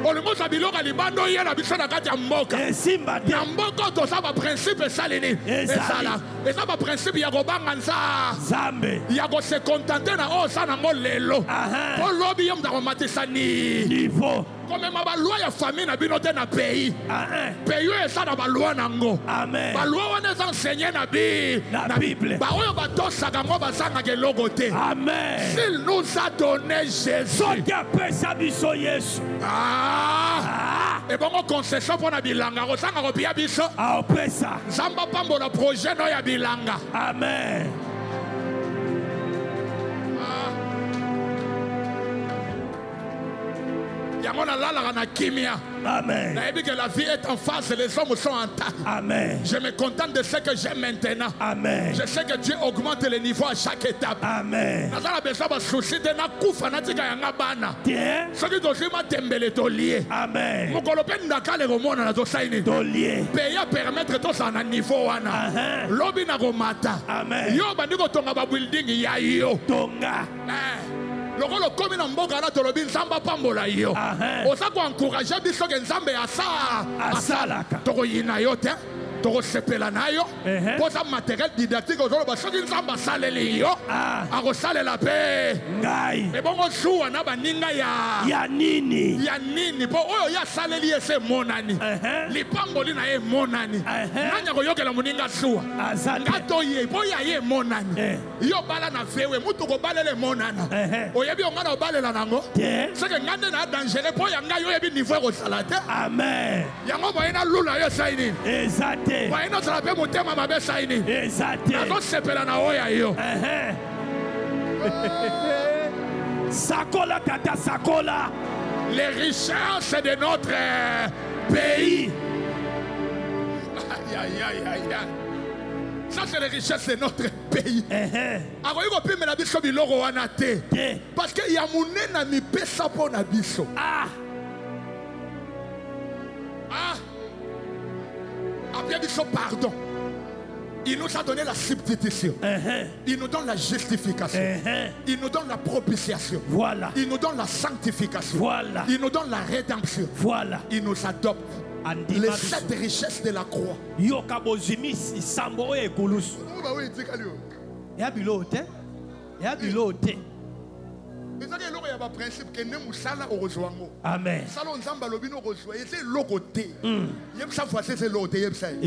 olingo za biloko libando ye na biso na kati ya mboka esimba te na mboka toza ba principe esali nini esala eza ba principe ya kobanga Nzambe ya kose kontante na oyo oza nango lelo po lobi ye mutu akomatisa niveau komema balwa ya famille na bino te na pays pays oyo eza na balwa nango balwa wana eza enseigné na Bible baoyo batosaka ngo bazangaka eloko te s'il nous a donné Jésus soki apesa biso Yesu ebongo concession mpo na bilanga kozanga kopia biso aopesa nzambe apambola projet no ya bilanga amen. yango nalalaka na kimia. Amen. Nayebi que la vie est en face, les hommes sont en taille. Amen. Je me contente de ce que j'ai maintenant. Amen. Je sais que Dieu augmente les niveaux à chaque étape. Amen. Nazala besoin de souci de na kufa na tika yanga bana. Tiens. Soki tozima tembele tolié. Amen. Mokolo pe ndakale komona na tosaini. Tolié. Peya permettre to sa na niveau wana. Lobi na komata. Amen. Yo bandiko tonga ba building ya yo. Tonga. Lokolo komi na mboka na tolobi nzamba pambola yo. Oza ko encourager biso ke nzambe asalaka. Toko yina yo te. Toko sepela na yo. Posa matériel didactique ozoloba soki nzamba saleli yo. Ako salela pe. Ngai. E bongo suwa na baninga ya nini. Ya nini po oyo ya saleli ese monani. Lipamboli na ye monani. Nanya ko yokela muninga suwa. Ngato ye po ya ye monani. Yo bala na vewe mutu ko balele monana. Oyebi ongana obalela nango. Seke ngande na dangereux po ya ngai oyebi niveau ko salate. Amen. Yango boyena lula yo saini. Exacte. Boyena trape motema mabe saini. Exacte. Nazo sepela na oya yo. Sakola tata sakola. Les richesses de notre pays. Aïe aïe aïe aïe aïe. Ça c'est les richesses de notre pays. Akoyi ko pimela biso biloko wana te. Parce que ya munena mipesa po na biso. Après biso pardon. Il nous a donné la substitution. Il nous donne la justification. Il nous donne la propitiation. Voilà. Il nous donne la sanctification. Voilà. Il nous donne la rédemption. Voilà. Il nous adopte. Les 7 richesses de la croix. Yokabozimisi sambo ekulusu. Ya bilote. Ya bilote. Amen.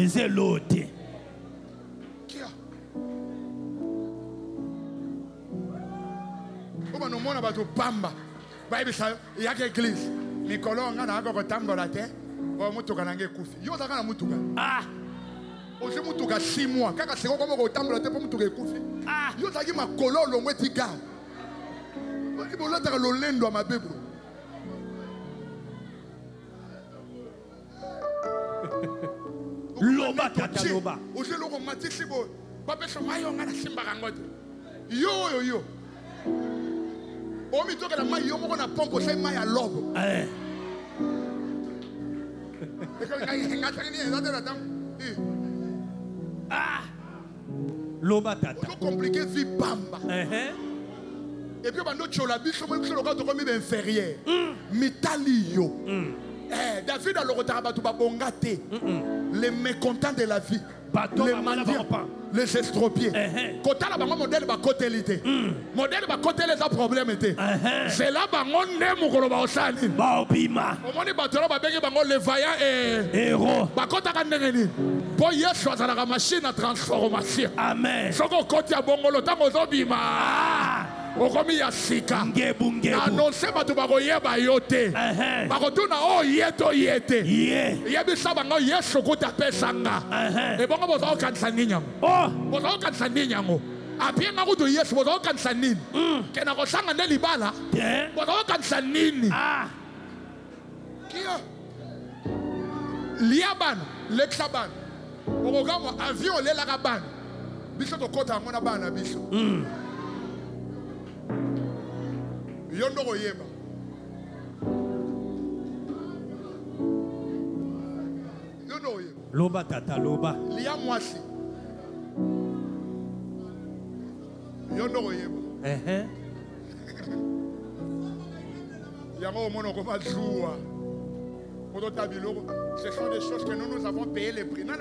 C'est l'autre. Il y a l'église. Mikolo nga na ko tambola te. O mutuka nange kufi. Yo zaka na mutuka. Oje mutuka 6 mois. Kaka seko komo ko tambola te po mutuka kufi. Yo zaki makolo longwe tiga. Oni bolata lo lendo a mabebo. Loba tata loba. Oje lo ko matisi bo. Ba peso mayo nga na simba kangote. Yo. Omi toka na mai yo moko na pompo sai mai ya lobo. Loba tata. C'est compliqué vie bamba. Et puis bando chola biso mo biso loka to komi be inférieur. Mitali yo. David a le retard ba to ba bongate. Les mécontents de la vie. Les mendiants, les estropiés. Kota la bango modèle ba côté modèle ba côté les problèmes étaient. C'est là bango ne mukolo ba osani. Ba obima. Omoni batoro ba benge bango le vaillant et héros. Ba kota ka ndengeni. Po yesu azala ka machine à transformation. Amen. Soko koti ya bongo lo tango zobima. Okomi ya sika. Ngebu. Annonce bato bakoyeba yo te. Bakotuna o yeto yete. Yebisa bango yesu kutapesanga. E bongo bozo kanisa ninyango. Bozo kanisa ninyango. Apie nga kutu yesu bozo kanisa nini. Kena kosanga nde libala. Bozo kanisa nini. Kia. Liabana, lexabana. Okogamo avion lelaka bana. Biso to kota ngona bana biso. Yondo koyeba. Yondo koyeba. Loba tata loba. Lia mwasi. Yondo koyeba. Yango mono ko mazuwa. Ce sont des choses que nous avons payé les prix. Nous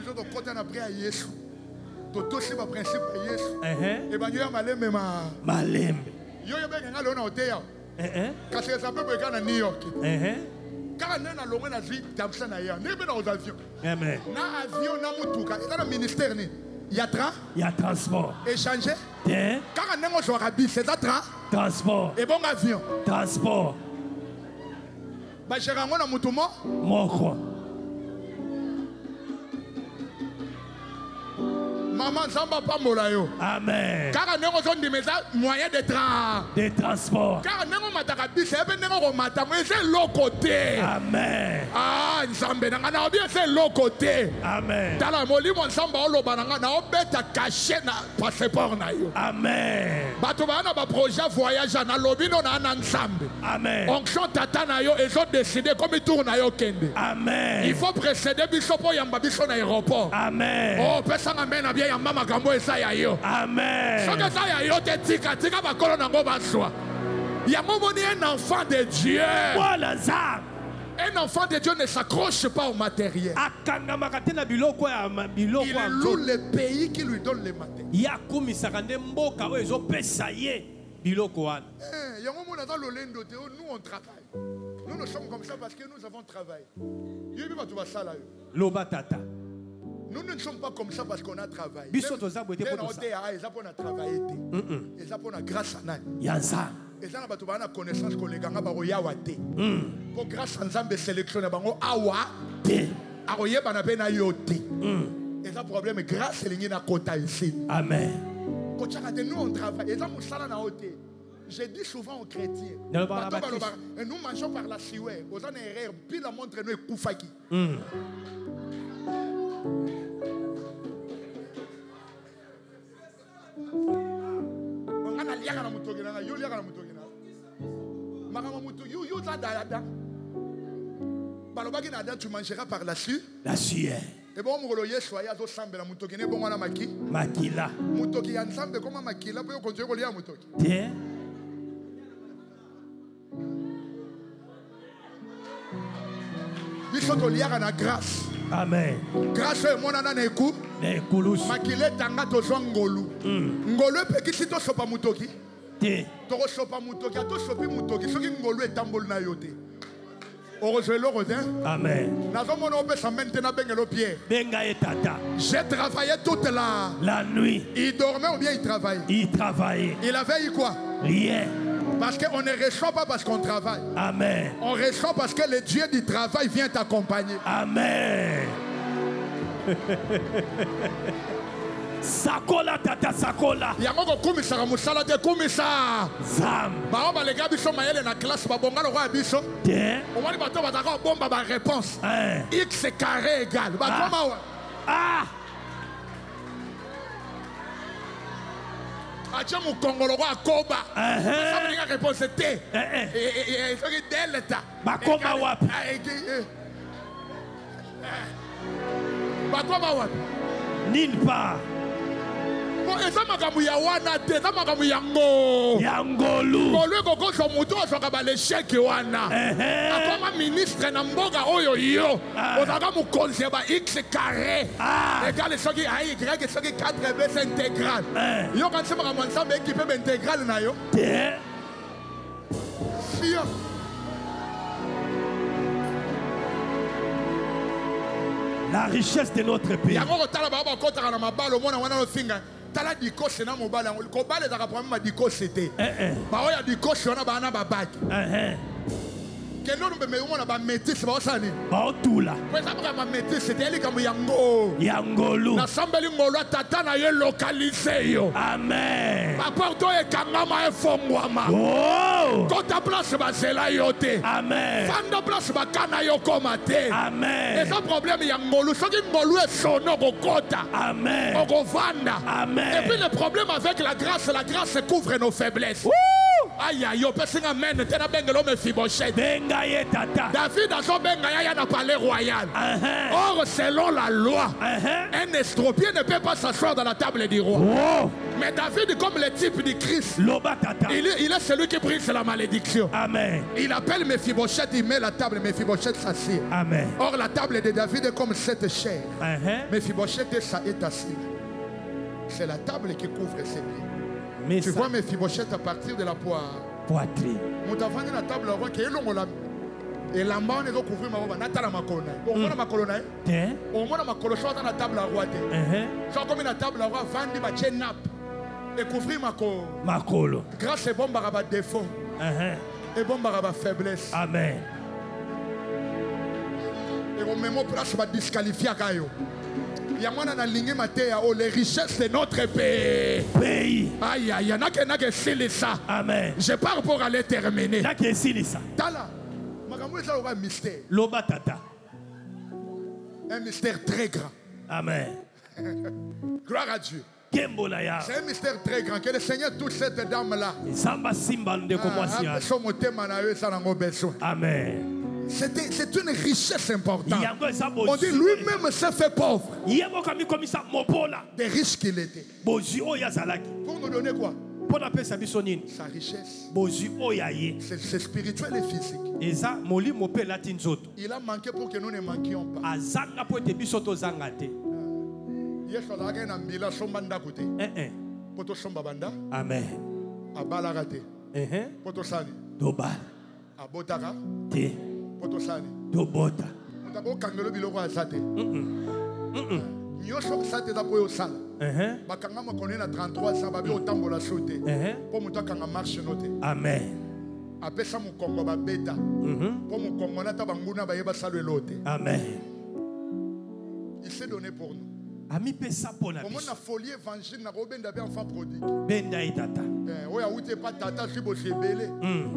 avons côté après à Yesu. Toto c'est ma principe à Yesu. Et ben yo malembe ma. Malembe. Yo ben ngalo na hotel. Quand c'est ça peut être à New York. Quand on est dans l'homme na vie d'Amsa na ya. Ne be na aux avions. Amen. Na avion na mutuka. Et dans le ministère ni. Il y a transport. Échanger. Tiens. Quand on est au Arabi, c'est ça transport. Et bon avion. Transport. Bah j'ai rencontré un mouton mort. Moko. Maman Zamba pas molayo. Amen. Car on est au des moyens de transport. Car on est au Matarabi, c'est un matamé, c'est l'autre côté. Amen. Ah, Nzambe, n'a bien c'est l'autre côté. Amen. Dans la molie, mon Zamba, on a bête caché na passeport na yo. Amen. Batobana ba projet voyage na lobby no na Nzambe. Amen. Onction tata na yo, ils ont décidé comme ils tournent na yo kende. Amen. Il faut précéder biso po yamba biso na aéroport. Amen. Oh, personne amène à bien yamba makambo esa ya yo. Amen. Ce que ça ya yo te tika ba kolo na ngo baswa. Yango moni un enfant de Dieu. Voilà ça. Un enfant de Dieu ne s'accroche pas au matériel. Il loue le pays qui lui donne le matériel. Nous on travaille. Nous sommes comme ça parce que nous avons travaillé. Nous ne sommes pas comme ça parce qu'on a travaillé. On a travaillé. Grâce à nous. Et ça, on a connaissance que les gens ont yawate. Pour grâce à Nzambe sélectionné bango awa te. Aroye banabena yote. Et ça problème grâce à l'ingénieur kota ici. Amen. Quand nous on travaille, et ça musala na hote. Je dis souvent aux chrétiens. Nous mangeons par la sioué. Aux années erreurs, puis la montre nous est koufaki. Tu mangeras par la suie. La suie. Et bon, on va soya do sambe la mutokine bon wana maki. Makila. Mutoki ya nsambe koma makila pour continuer kolia mutoki. Tiens. Biso to liaka na grâce. Amen. Grâce e mona na neku. Nekulus. Makile tanga to ngolu. Ngolu pe kisi to sopa mutoki. Tiens. To sopa mutoki, to sopi mutoki, soki ngolu e tambol na yote. Amen. J'ai travaillé toute la nuit. Il dormait ou bien il travaillait? Il travaillait. Il avait eu quoi? Rien. Parce qu'on ne reçoit pas parce qu'on travaille. Amen. On reçoit parce que le Dieu du travail vient t'accompagner. Amen. Sakola tata sakola. Yango kumisa musala te kumisa. Zam. Ba ba les gars biso mayele na classe ba bonga lo kwa biso. Tiens. On va bato ba taka bomba ba réponse. X carré égal. Ba koma wa. Ah. Acha mu kongolo kwa koba. Ça veut dire réponse T. Et ça qui delta. Ba koma wapi. Ba koma wapi. Nulle part. Eza makambo ya wana te, eza makambo ya ngo. Ya ngolu. Ngolu koko so mutu asoka ba l'échec wana. Akoma ministre na mboga oyo yo. Ozaka mu conseiller ba X carré. Égal soki ay Y soki 4B c'est intégral. Yo quand c'est makambo ensemble équipe intégral na yo. Fia. La richesse de notre pays. Yango tala ba kota na mabalo mona wana no finga. Tala dikose na mobala ko bale da problème dikose te. Ba oya dikose wana ba na ba bag. Kendo no be me mona ba métis ba osani. Ba otula. Kwa sababu ba métis c'était eli kamu yango. Yangolu. Na sambeli ngolo tata na ye localiser yo. Amen. Ba porto e kangama e fongwama. Oh. Kota place ba zela yo te. Amen. Fanda place ba kana yo koma te. Amen. Et ça problème yangolu soki ngolu e sono ko kota. Amen. Oko vanda. Amen. Et puis le problème avec la grâce couvre nos faiblesses. Aïe aïe, yo person amen, tena bengelo me fibochette. Benga ye tata. David a son benga ya na palais royal. Or selon la loi, un estropié ne peut pas s'asseoir dans la table du roi. Mais David, comme le type du Christ, Loba tata. il est celui qui brise la malédiction. Amen. Il appelle Mephibosheth, il met la table, Mephibosheth s'assied. Amen. Or la table de David est comme cette chair. Mephibosheth est assis. C'est la table qui couvre ses pieds. Mais Tu ça, vois Mephibosheth à partir de la poitrine. Moutavandi la table roi qui est long la et l'amba on est couvrir ma robe natala makona. On mona makolona. Te. On mona makolo sur la table roi te. Soit comme la table roi vandi ba chenap et couvrir mako. Makolo. Grâce et bon baraba défaut. Et bon baraba faiblesse. Amen. Et on met mon place va disqualifier kayo. Yamana na lingi matea oh les richesses de notre pays. Pays. Aïe aïe, n'a que c'est ça. Amen. Je pars pour aller terminer. N'a que c'est ça. Tala. Makamou ça aura un mystère. Loba tata. Un mystère très grand. Amen. Gloire à Dieu. Kembolaya. C'est un mystère très grand. Que le Seigneur touche cette dame-là. Samba simba de commencer. Amen. C'est une richesse importante. On On dit lui-même s'est fait pauvre. Des riches qu'il était. Pour nous donner quoi? Sa richesse. C'est spirituel et physique. Il a manqué pour que nous ne manquions pas. Amen. Abalarate. Potosani. Dobal. Abotara. Te. Potosani. Dobota. Mutabo kangelo biloko azate. Nyosho sate da boyo sala. Bakanga mo konena 33 ans babi otambola sote. Po muto kanga marche note. Amen. Apesa mu kongo ba beta. Po mu kongo na tabanguna ba yeba salo elote. Amen. Il s'est donné pour nous. Ami pesa pona. Comment na folie évangile na robenda be enfant prodigue. Benda itata. Oya uti pa tata sibo sebele.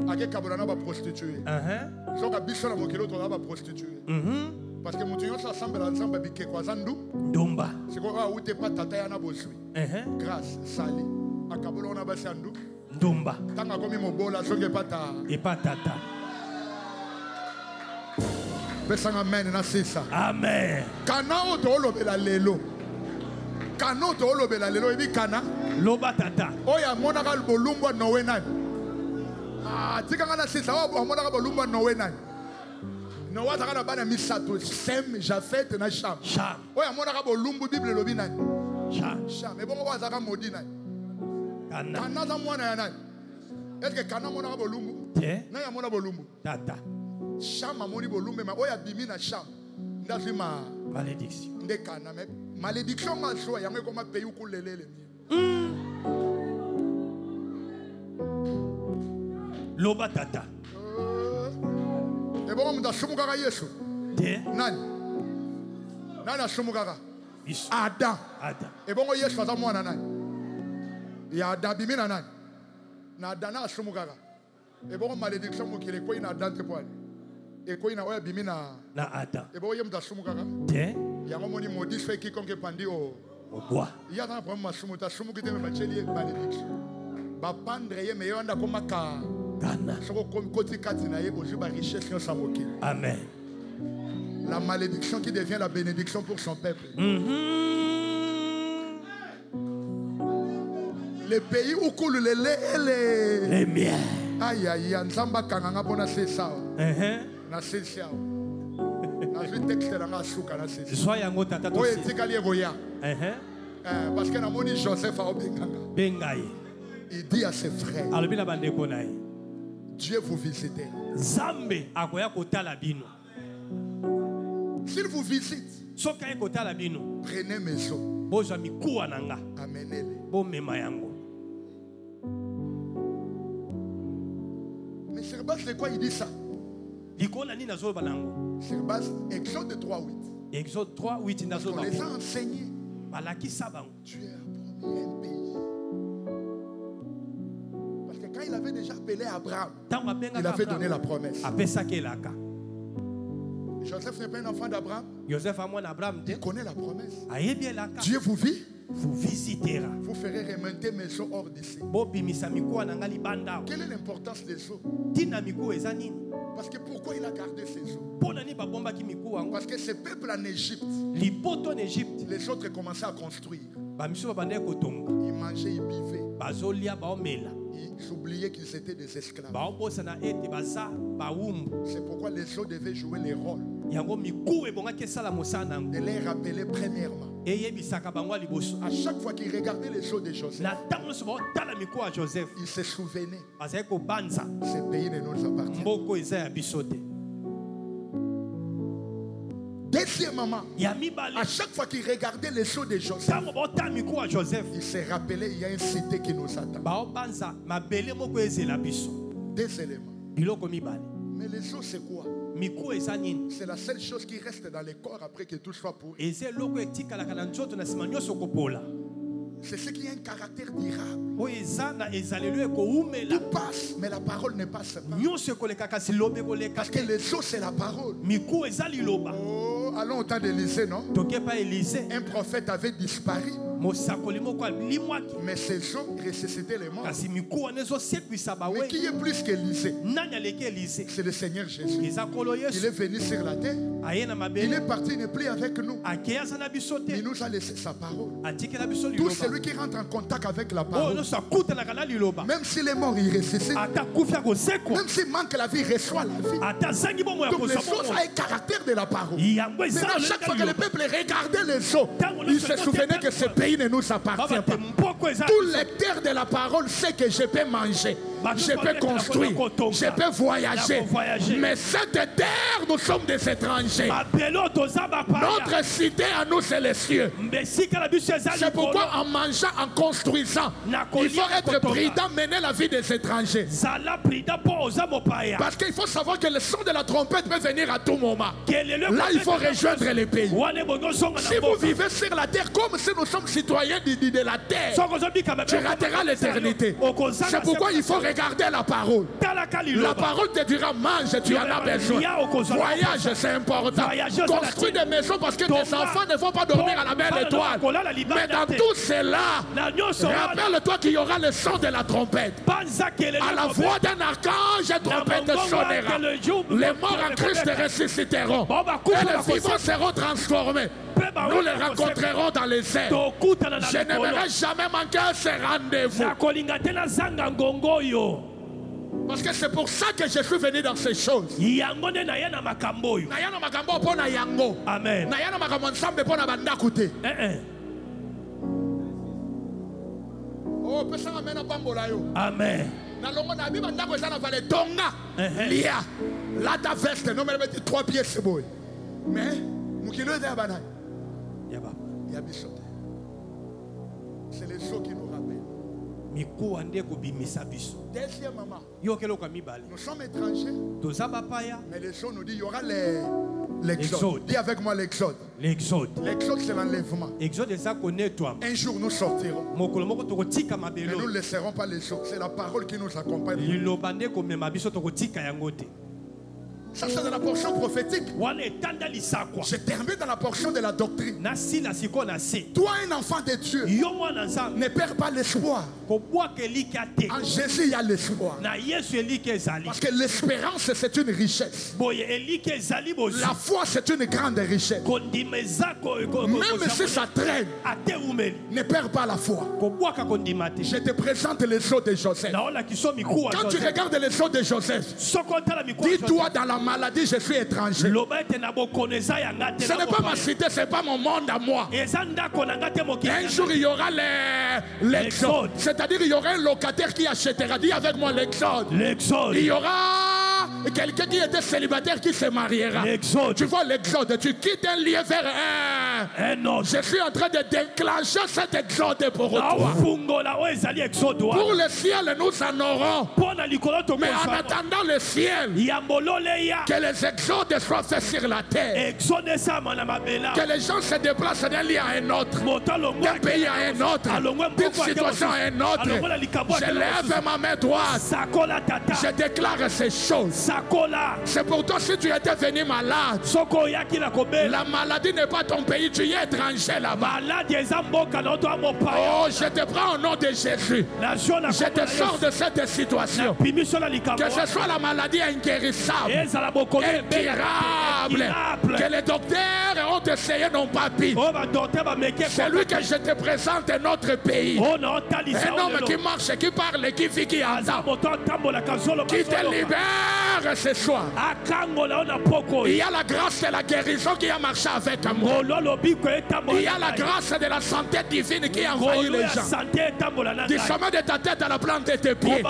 Ake kabolana ba prostituée. Soka biso na mokelo to ba prostituée. Parce que mutu yonso assemble ensemble bike kwa zandu. Domba. C'est quoi uti pa tata yana bosui. Grâce sali. Akabolona ba sandu. Domba. Tanga komi mobola soke pata. Et pas tata. Besanga amen na sisa. Amen. Kana o to lobela lelo. Kana o to lobela lelo ebi kana. Loba tata. Oya mona ka bolumba nowe nani. Tika na sisa o mona ka bolumba nowe nani. No wa taka na bana misato Sem Jafet na Sham. Sham. Oya mona ka bolumbu Bible lobi nani. Sham. Sham. E bongo wa zaka modi nani. Kana. Kana za mwana ya nani. Est-ce que kana mona ka bolumbu? Te. Na ya mona bolumbu. Tata. Sham amoni bolumbu ma oya bimi na Sham. Ndazima malédiction. Ndekana me malédiction ma so ya ngeko ma pays ukulelele. Loba tata. Et bon, on a choumukaka Yesu. Nani? Nani a choumukaka? Adam. Et bon, Yesu a moi nani? Il y a Adam bimina nani? Na Adam a choumukaka. Et bon, malédiction mo kile ko ina Adam te poani. Et ko ina oya bimina na Adam. Et bon, yem da choumukaka. Ya ngomoni maudit fait quiconque pandi au bois. Il y a un problème ma choumuta choumukite me bacheli malédiction. Ba pendre ye me yonda ko maka. Amen. La malédiction qui devient la bénédiction pour son peuple. Les pays où coule le lait et les miens. Aïe aïe aïe, Nzamba kanganga bona c'est ça. Na c'est ça. Na je texte la ngasuka na c'est. Soya ngota tata. Oye tikali egoya. Parce que na moni Joseph a obenganga. Bengaye. Il dit à ses frères. Alobina bandeko nae. Dieu vous visite. Zambe akoya kotala bino. S'il vous visite, soka kotala bino. Prenez mes eaux. Boza mikuwa nanga. Amenez-les. Bo mema yango. Mais sur base de quoi il dit ça? Likona ni nazo banango. Sur base Exode 3:8. Exode 3:8 nazo banango. On les a enseignés. Balaki sabango. Dieu a promis un pays. Quand il avait déjà appelé Abraham, il avait donné la promesse. Joseph n'est pas un enfant d'Abraham. Il connaît la promesse. Dieu vous vit. Vous visitera. Vous ferez remonter mes eaux hors d'ici. Quelle est l'importance des eaux? Parce que pourquoi il a gardé ces eaux? Parce que ce peuple en Égypte, les autres commençaient à construire. Ils mangeaient, ils buvaient. bazolia baomela Ils oubliaient qu'ils étaient des esclaves. baobosana ete baza bawumbu C'est pourquoi les autres devaient jouer les rôles. yango miku ebongaki esala mosala De nango les rappeler premièrement. eyebisaka bango ya liboso À chaque fois qu'ils regardaient les autres de Joseph, na ntango nyonso baotala miku ya joseph ils se souvenaient. bazali kobanza Ce pays ne nous appartient. mboko eza ya biso te Deuxièmement, ya mibale à chaque fois qu'ils regardaient les sauts de Joseph, ntango baotala miku ya joseph ils se rappelaient il y a une cité qui nous attend. baobanza mabele moko ezela biso Deux éléments. biloko mibale Mais les os, c'est quoi? miku eza nini C'est la seule chose qui reste dans le corps après que tout soit pourri. eza eloko etikalaka na nzoto na nsima nyonso kopola C'est ce qui a un caractère durable. oyo eza na ezalelo ekoumela Tout passe, mais la parole ne passe pas. nyonso ekoleka kasi loba ekoleka Parce que les os, c'est la parole. miku eza liloba Oh, allons au temps d'Élysée, non? toke pa elize Un prophète avait disparu, mosakoli moko alimwaki mais ses os ressuscitaient les morts. kasi miku wana ezosekwisa Mais bawe qui est plus qu'Élysée? nani aleki elize C'est le Seigneur Jésus. eza kolo Il yesu est venu sur la terre. aye na Il mabele est parti, il n'est plus avec nous. akei aza na biso te Il nous a laissé sa parole. atikela biso Tout liloba celui qui rentre en contact avec la oyo parole, nyonso akutanaka na liloba même s'il est mort, il ressuscite. ata akufi akosekwa Même s'il manque la vie, il reçoit la vie. ata azangi bomo ya Donc les kozwa choses bomo ont un caractère de la parole. yango eza Maintenant, chaque fois que le liloba peuple regardait les eaux, il se souvenait que ce pays ne nous appartient baba te pas. mpoko eza Tout lecteur de la parole sait que je peux manger, je peux construire, je peux voyager. Mais cette terre, nous sommes des étrangers. mabelo toza bapaya Notre cité à nous, c'est les cieux. mbesika na biso eza C'est likolo pourquoi en mangeant, en construisant, il faut être prudent, mener la vie des étrangers. zala prida mpo oza mopaya Parce qu'il faut savoir que le son de la trompette peut venir à tout moment. kelelo Là, il faut rejoindre les pays. wana ebongi ozonga Si na vous mboka vivez sur la terre comme si nous sommes citoyens de la terre, soko ozobika tu rateras l'éternité. C'est pourquoi il faut regarder la parole. talaka La liloba parole te dira mange, tu en as besoin. Voyage, c'est important. Construis des maisons parce que tes enfants ne vont pas dormir à la belle étoile. Mais dans tout cela, rappelle-toi qu'il y aura le son de la trompette. À la voix d'un archange, la trompette sonnera. Les morts en Christ ressusciteront. Et les vivants seront transformés. Nous les rencontrerons dans les airs. Je n'aimerais jamais manquer ce rendez-vous. nakolinga te nazanga ngongo oyo Parce que c'est pour ça que je suis venu dans ces choses. yango nde naya na makambo oyo Nayana makambo pona yango. amen Nayana makambo nsambe pona bandako te. Oh, pesa amena pambola yo. amen Na longo na biba ndako eza na vale tonga. Lia. Là ta veste no mele 3 pieds c'est beau. Mais mukilo eza bana. yaba Ya bisote. C'est les eaux qui nous rappellent. mikuwa nde kobimisa biso Deuxièmement, yo keloko ya mibale nous sommes étrangers, toza bapaya mais les eaux nous disent il y aura l'exode. L'exode. Dis avec moi l'exode. l'exode L'exode, c'est l'enlèvement. exode eza konetwama Un jour, nous sortirons. mokolo moko tokotika Mais mabelo nous ne laisserons pas les eaux. C'est la parole qui nous accompagne. liloba nde komema biso tokotika yango te Ça, c'est dans la portion prophétique. wana etanda lisakwa Je termine dans la portion de la doctrine. nasila sikoyo na se Toi, un enfant de Dieu, yo mwana nzambe ne perds pas l'espoir. kobwaka elika te En Jésus, il y a l'espoir. na yesu elika ezali Parce que l'espérance, c'est une richesse. boye elika ezali bozwi La foi, c'est une grande richesse. kondima eza Même si ça traîne, ate umeli ne perds pas la foi. kobwaka kondima te Je te présente les eaux de Joseph. naolakisa mikuwa Quand tu regardes les eaux de Joseph, soko otala mikuwa dis-toi dans la maladie, je suis étranger. loba ete na bokono eza yanga te Ce n'est pas ma cité, ce n'est pas mon monde à moi. eza ndako na nga te mokili Un jour, il y aura l'exode. C'est-à-dire, il y aura un locataire qui achètera. Dis avec moi l'exode. l'exode Il y aura quelqu'un qui était célibataire qui se mariera. l'exode Tu vois l'exode, tu quittes un lieu vers un autre Je suis en train de déclencher cet exode pour toi. naofungola oyo ezali exode Pour wana le ciel, nous en aurons. mpo na likolo Mais en tokozwa attendant le ciel, ya molole ya que les exodes soient faits sur la terre. exode esama na mabela Que les gens se déplacent d'un lieu à un autre, moto alongwe d'un pays à un autre, d'une situation à un autre. Je lève ma main droite. sakola tata Je déclare ces choses. sakola C'est pour toi si tu étais venu malade. soko oyaki na kobela La maladie n'est pas ton pays tu es étranger là-bas. maladi eza mboka na oto mopaya. Oh, je te prends au nom de Jésus. Je te sors de cette situation. Que ce soit la maladie inguérissable, incurable, que les docteurs ont essayé n'ont pas pu. C'est lui que je te présente dans notre pays. Un homme qui marche, qui parle, qui vit, qui entend, qui te libère ce soir. Il y a la grâce de la guérison qui a marché avec moi. Il y a la grâce de la santé divine qui a envahi les gens. Du sommet de ta tête à la plante de tes pieds.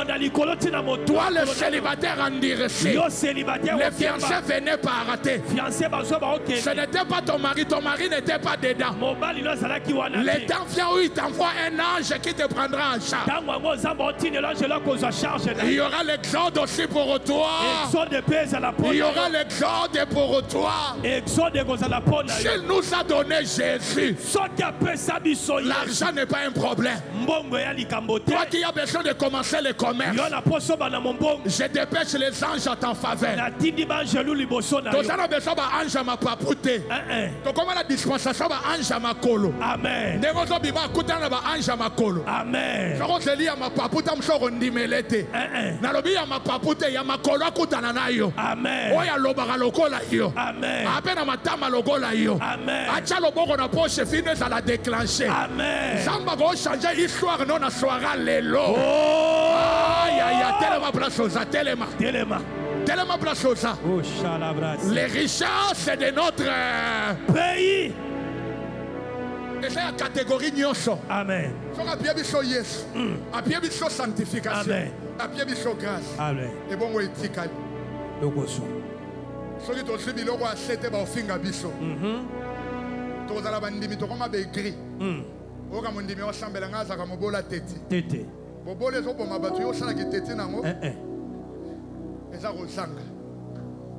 Toi le célibataire endurci, les fiancés venaient par rater. Ce n'était pas ton mari n'était pas dedans. Le temps vient où il t'envoie un ange qui te prendra en charge. Il y aura l'exode aussi pour toi. Il y aura l'exode pour toi. S'il nous a donné Jésus, l'argent n'est pas un problème. Toi qui as besoin de commencer le commerce, je dépêche les anges à ta faveur. Donc ça n'a besoin d'ange à ma papoute. Donc comment la dispensation d'ange à ma colo. Amen. Negozo biba kutana ba ange à ma colo. Amen. Soko zeli ya ma papoute mshoko ndimelete. Nalobi ya ma papoute ya ma colo kutana nayo. Amen. Oya lobaka lokola yo. Amen. Apena matama lokola yo. Amen. Acha loboko na poche fine ça la déclencher. Amen. Samba go changer histoire non na soira lelo. Oh. Aïe aïe, tellement place aux tellement. Tellement place aux ça. Oh, chalabras. Les richesses de notre pays. Et c'est la catégorie nyoso. Amen. Sur la pierre biso yes. A pierre biso sanctification. Amen. A pierre biso grâce. Amen. Et bon etikali. Lokoso. Soki to sibi loko asete ba ofinga biso. To zala bandimi to koma be gris. Oka mondimi osambela ngaza ka mobola teti. Tete. Bobole zo boma batu yo sala ki teti nango. Eza kozanga.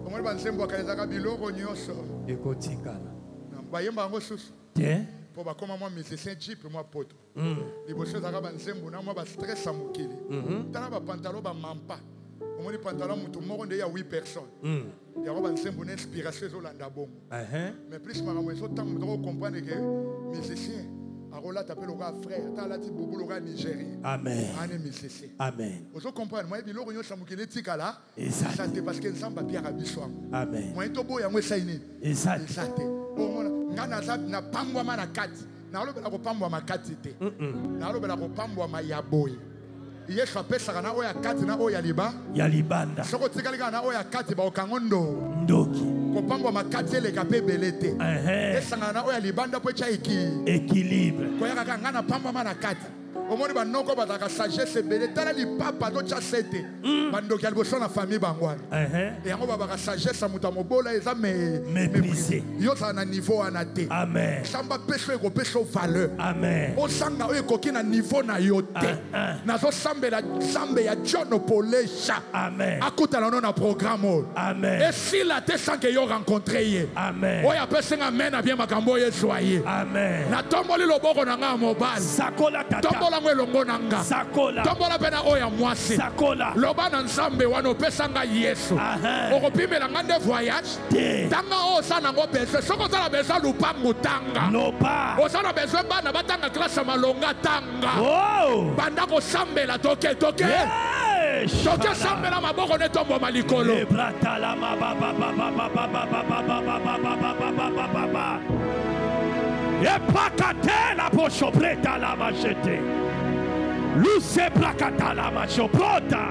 Omwe ba nsembo akaeza biloko nyoso. Ekotikala. Bayemba ngo susu. Tiens. Pour bakoma moi musicien jeep moi poto. Liboso zaka ba nsembo na moi ba stress a mokili. Tala ba pantalon ba mampa. Omwe pantalon mutu moko nde ya 8 personnes. Ya ba nsembo na inspiration zo landa bongo. Mais plus makambo eso tango to comprendre que musicien Arola t'appelle au frère, t'as la petite boubou au Nigeria. Amen. Amen. Vous comprenez, moi, je suis là, je suis là, exact. Parce que nous avons Pierre Abissoam. Amen. Moi, je suis là, exact. Exact. Na pambwa ma na kati. Na lo bela ko pambwa ma kati te. Na lo bela ko pambwa ma yaboy. Yesu apesa na oya kati na oya liba. Ya libanda. Soko tikalika na oya kati ba okangondo. Ndoki. Kopambwa makati le kape belete. Esanga na oya libanda po cha équilibre. Ko yaka ngana pambwa ma na kati. Omoni ba noko ba ka sagesse belete tala li papa to cha sete. Bandoki alboso na famille bangwana. Et yango ba ka sagesse muta mobola eza méprisé. Yo za na niveau anate. Amen. Samba peso eko peso valeur. Amen. O sanga o ekoki na niveau na yo te. Nazo sambela sambe ya John Polesha. Amen. Akuta na na programme. Amen. Et si la te sans que yo rencontré ye. Amen. O ya pesa amen na bien makambo ye soye. Amen. Na tomboli loboko na nga mobile. Sakola tata. Tombola ngwe longo na nga. Sakola. Tombola pena oya mwasi. Sakola. Loba na nzambe wana pesa nga Yesu. Okopimela nga nde voyage. Tanga o sana ngo pesa. Soko tala besa lupangu tanga. Loba. O sana besa bana batanga classe malonga tanga. Oh. Banda ko sambela toke. Toke sambela maboko ne tombo malikolo. Ebratala mababa Epakate la pocho preta la machete. Luce placata la macho prota.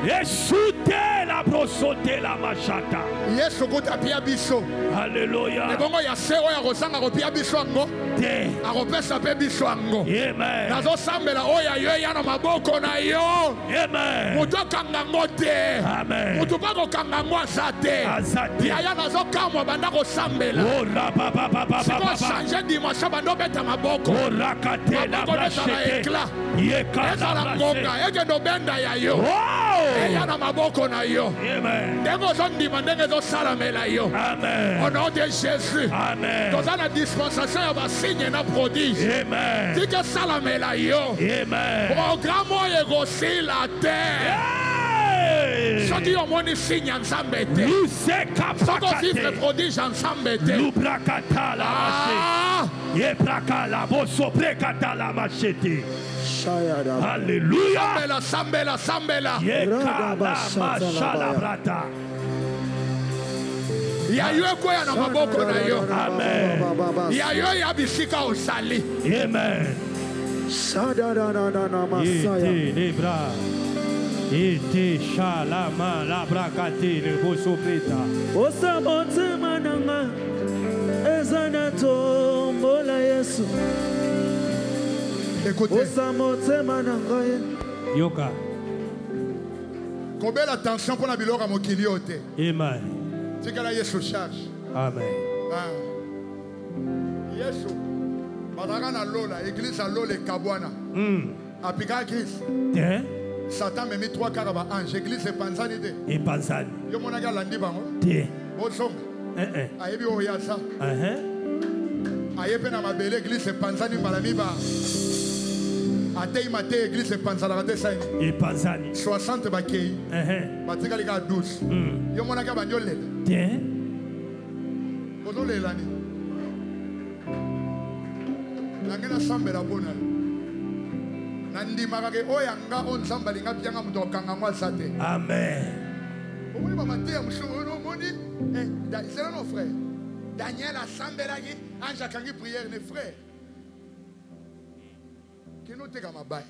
Esute la brosote la machata. Yesu kuta pia biso. Alléluia. Ne bongo ya se oya kosanga ko pia biso ngo. Te. Akopesa pe biso ngo. Amen. Nazo sambela oya yo ya na maboko na yo. Amen. Muto kanga ngote. Amen. Muto bako kanga ngwazate. Azate. Ya nazo kamwa banda ko sambela. Oh la baba. Siko changer dimanche bando beta maboko. Oh rakate la brachete. Eza la ngonga. Ege no benda ya yo. Eya na maboko na yo. Amen. Ndenge ozondima ndenge ezosalamela yo. Amen. Au nom de Jésus. Amen. Toza na dispensation ya basigne na prodige. Amen. Tika salamela yo. Amen. Programme oyo ekosila te. Soki omoni signe ensemble te. Soko vivre prodige ensemble te. Alléluia. Sambela. Yayo kwea na maboko na yo. Amen. Yayo ya bisika osali. Amen. Libra. Iti shalama la brakati le bosopreta. Osamote mananga ezanato mola Yesu. Écoutez. Osamote mananga Yoka. Combien attention pour la bilora mokili ote. Amen. C'est que la Yesu charge. Amen. Yesu. Badara na lola, église à lola kabwana. Apika Christ. Satan m'a mis 3 carabas ange, église panzani de. Et panzani. Yo monaga landi bango. Tie. Bosonga. Ayebi oyasa. Ayepe na mabele église panzani malami ba. Atei mate église panzala rate saini. Et panzani. 60 bakei. Batika lika 12. Yo monaga banjole. Tie. Bozole lani. Nangena sambela bona. Nandi magage oyanga on sambali ngapianga muto kanga mwasa te. Amen. Omoni mama te amshono moni c'est là nos frères. Daniel a sambelagi ange akangi prière les frères. Kino te kama bay.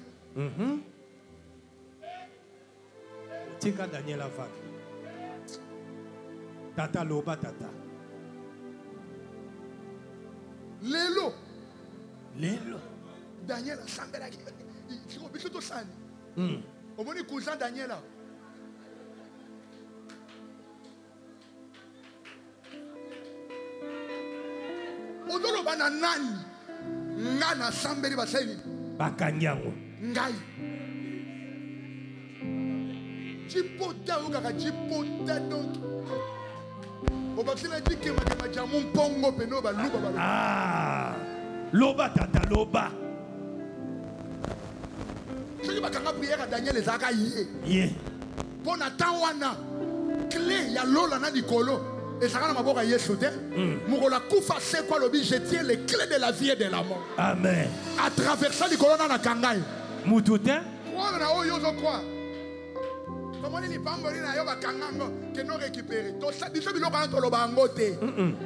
Tika Daniel avak. Tata loba tata. Lelo. Daniel a sambelagi. Tu vois biso to sani. Omoni cousin Daniel là. Odolo bana nani. Ngana sambeli baseni. Bakanyango. Ngai. Jipota ukaka jipota donc. Obakina dike makema jamu pongo peno ba luba ba. Loba tata loba. Soki bakanga prière à Daniel ezaka yé. Pour Nathan wana clé ya lola na likolo. Ezaka na maboko ya Yesu te. Mukola kufa c'est quoi l'objet je tiens les clés de la vie et de la mort. Amen. À travers ça likolo na kangai. Mututin. Croire na oyo zo croire. Comment ni pamboli na yo bakangango que non récupérer. To ça biso biloko na to lobango te.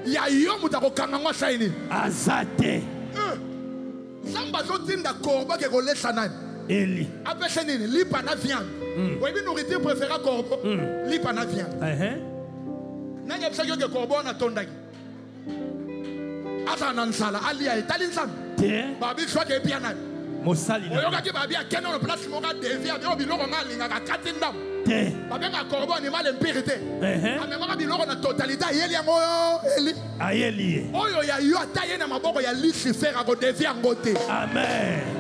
Ya yo mutako kangango saini. Azate. Samba zo tinda korba ke kolesa nani. Eli. Après nini lipa na viande. Oui, bi nourriture préférée corbeau. Lipa na viande. Nani abisa yo ke corbeau na tondaki. Asa na nsala ali ay tali nsala. Babi swa ke pia nani. Mosali. Oyo ka ke babi akena na place mo ka devia bi biloko ngalinga ka katindam. Babi ka corbeau animal impurité. Amema biloko na totalité yeli yango eli. Ayeli. Oyo ya yo ataye na maboko ya Lucifer ko devia ngote. Amen.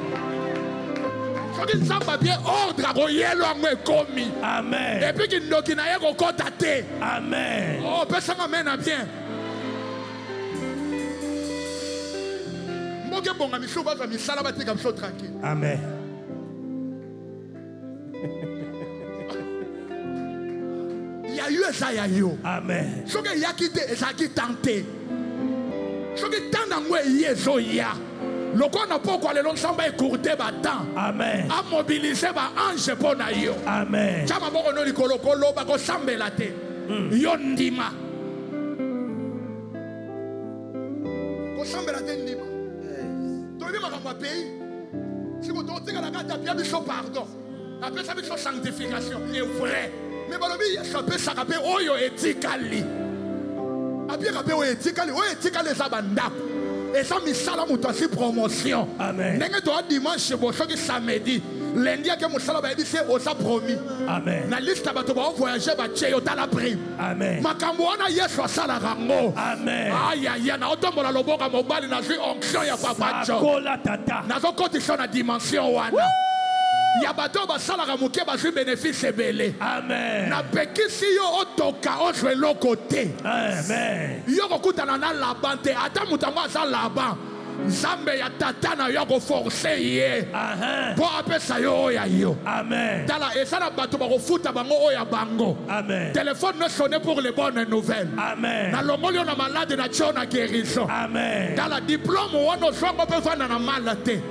Soki nzamba bien ordre akoyelo yango ekomi. Amen. Et puis kindoki na ye kokota te. Amen. Oh, pesanga mena bien. Mboke bonga miso baza misala batika miso tranquille. Amen. Ya yo eza ya yo. Amen. Soki eyaki te ezalaki tante. Soki tanda ngo eyi ezoya. Loko na poko lelo nsamba ecourte ba-temps. Amen. A mobiliser ba-ange mpo na yo. Amen. Tia maboko no likolo koloba kosambela te. Yo ndima. Kosambela te ndima. Toyebi makambo ya pays. Siko totikala kati apia biso pardon. Apesa biso sanctification. C'est vrai. Mais balobi Yesu apesaka mpe oyo etikali. Apiaka mpe oyo etikali. Oyo etikali eza bandako. Et ça, misala mutasi promotion. Amen. N'est-ce pas dimanche, bosoki samedi. Lundi, que musala ba dit c'est osa promis. Amen. Na liste ba to ba voyager ba tcheyo ta la prime. Amen. Makambo wana Yesu asala rango. Amen. Aya ya na otombola loboka mobali na zui onction ya papa cho. Kola tata. Na zo condition na dimension wana. Ya bato basalaka moke bazwi bénéfice ebele. Amen. Na pekisi yo otoka ozwe loko te. Amen. Yo kokutana na Laban te ata mutango aza Laban Nzambe ya tata na yo ko forcer ye. Po apesa yo ya yo. Amen. Tala esana bato ba ko futa bango oya bango. Amen. Téléphone ne sonne pour les bonnes nouvelles. Amen. Na longoli na malade na chona guérison. Amen. Tala diplôme wono songo pe fana na malate.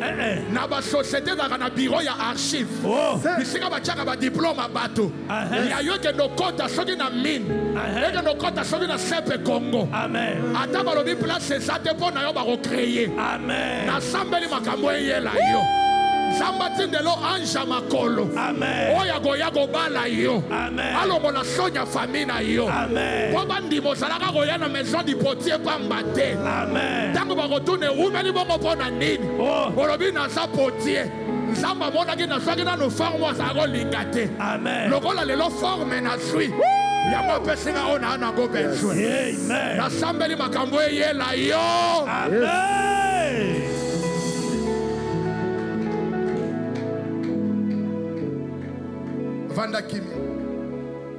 Na ba société na bureau ya archive. Oh. Bisika ba chaka ba diplôme bato. Ya yo ke no kota soki na mine. Eke no kota soki na sepe Congo. Amen. Ata balobi place ezate po na yo ba ko créer. Amen. Na sambeli makambo yela yo. Zambati ndelo anja makolo. Amen. Oya goya go bala yo. Amen. Alongo na sonya famille na yo. Amen. Po bandi mozalaka goya na maison du potier pamba te. Amen. Tango ba ko tune umeli bongo pona nini. Oh. Bolobi na sa potier. Nzamba mona ki na swaki na no forme sa go lingate. Amen. Lokola lelo forme na sui. Yamo pesinga ona na go benzo. Amen. Na sambeli makambo yela yo. Amen. Vanda kimi.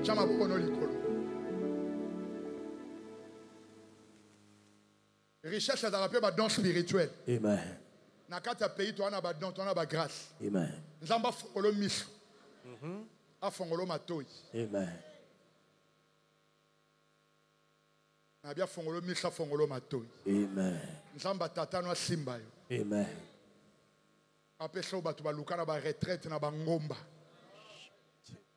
Chama bokono likolo. Richesse dans la paix, don spirituel. Amen. Na kata pays to ana ba don, to ana ba grâce. Amen. Nzamba fongolo miso. A fongolo matoi. Amen. Na bia fongolo miso fongolo matoi. Amen. Nzamba tata no simba yo. Amen. Apesa ba to ba lukana ba retraite na ba ngomba.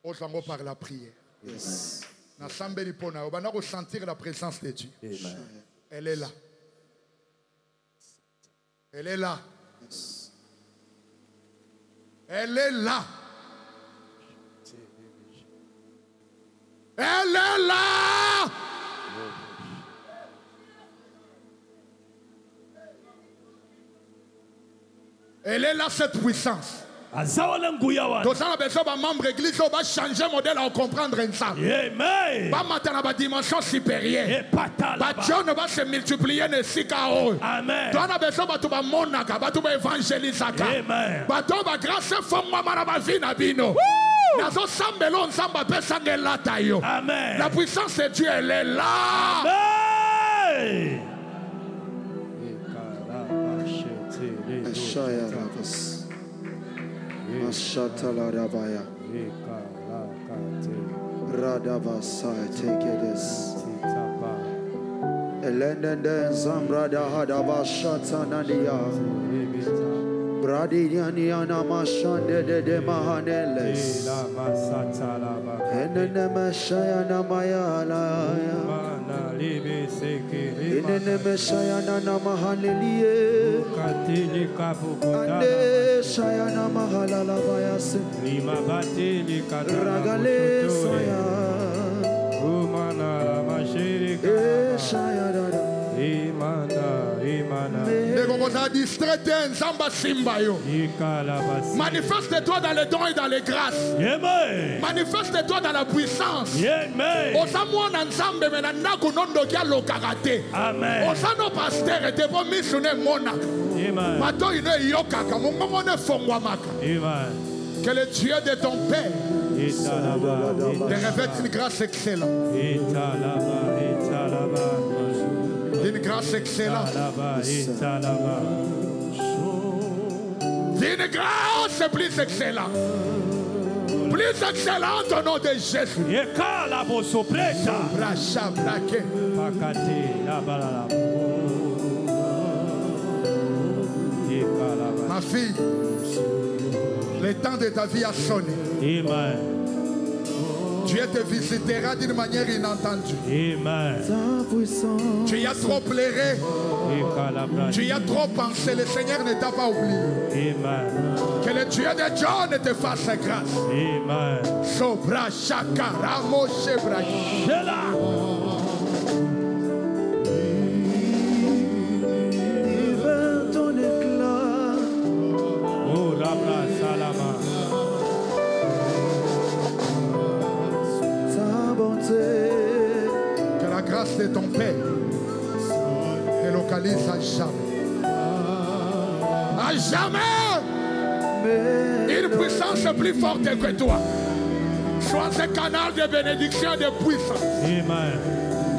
Osango par la prière. Yes. Na sambeli pona, on va ressentir la présence de Dieu. Amen. Elle est là. Elle est là. Elle est là. Elle est là. Elle est là, cette puissance. Donc ça a besoin de membres d'église qui va changer le modèle à comprendre ça. Amen. Pas maintenant la dimension supérieure. Dieu ne va se multiplier ne si kao. Amen. Tu as besoin de tout monaka, de tout évangéliser. Amen. Bato ba grâce fond mama na ba vie na bino. Nazo sambelo nsamba pesa ngelata yo. Amen. La puissance de Dieu elle est là. Amen. Ashatalarabaya Radavasai, take this. Elendende Zamrada Hadavashatanania Bradianiana Mashande de Mahaneles Enemeshayana Mayala Enemeshayana Mahalelie Ande Shayana Mahalala Vayase Ragale Saya Shayana Manifeste-toi dans les dons et dans les grâces. Manifeste-toi dans la puissance. Que le Dieu de ton Père te revête une grâce excellente. D'une grâce excellente. D'une grâce plus excellente. Plus excellente au nom de Jésus. Ma fille, le temps de ta vie a sonné. Amen. Dieu te visitera d'une manière inattendue. Amen. Tu y as trop pleuré. Tu y as trop pensé. Le Seigneur ne t'a pas oublié. Amen. Que le Dieu de John te fasse grâce. Amen. Sobra Shakara Moshe Brahim. Que la grâce de ton Père te localise à jamais. À jamais. Une puissance plus forte que toi. Sois un canal de bénédiction et de puissance. Amen.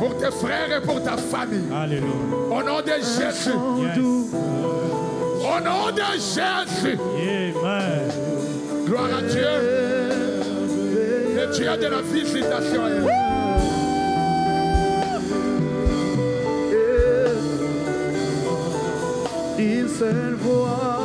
Pour tes frères et pour ta famille. Alléluia. Au nom de Jésus. Yes. Au nom de Jésus. Amen. Gloire à Dieu. Et tu as de la visitation. D'une seule voix.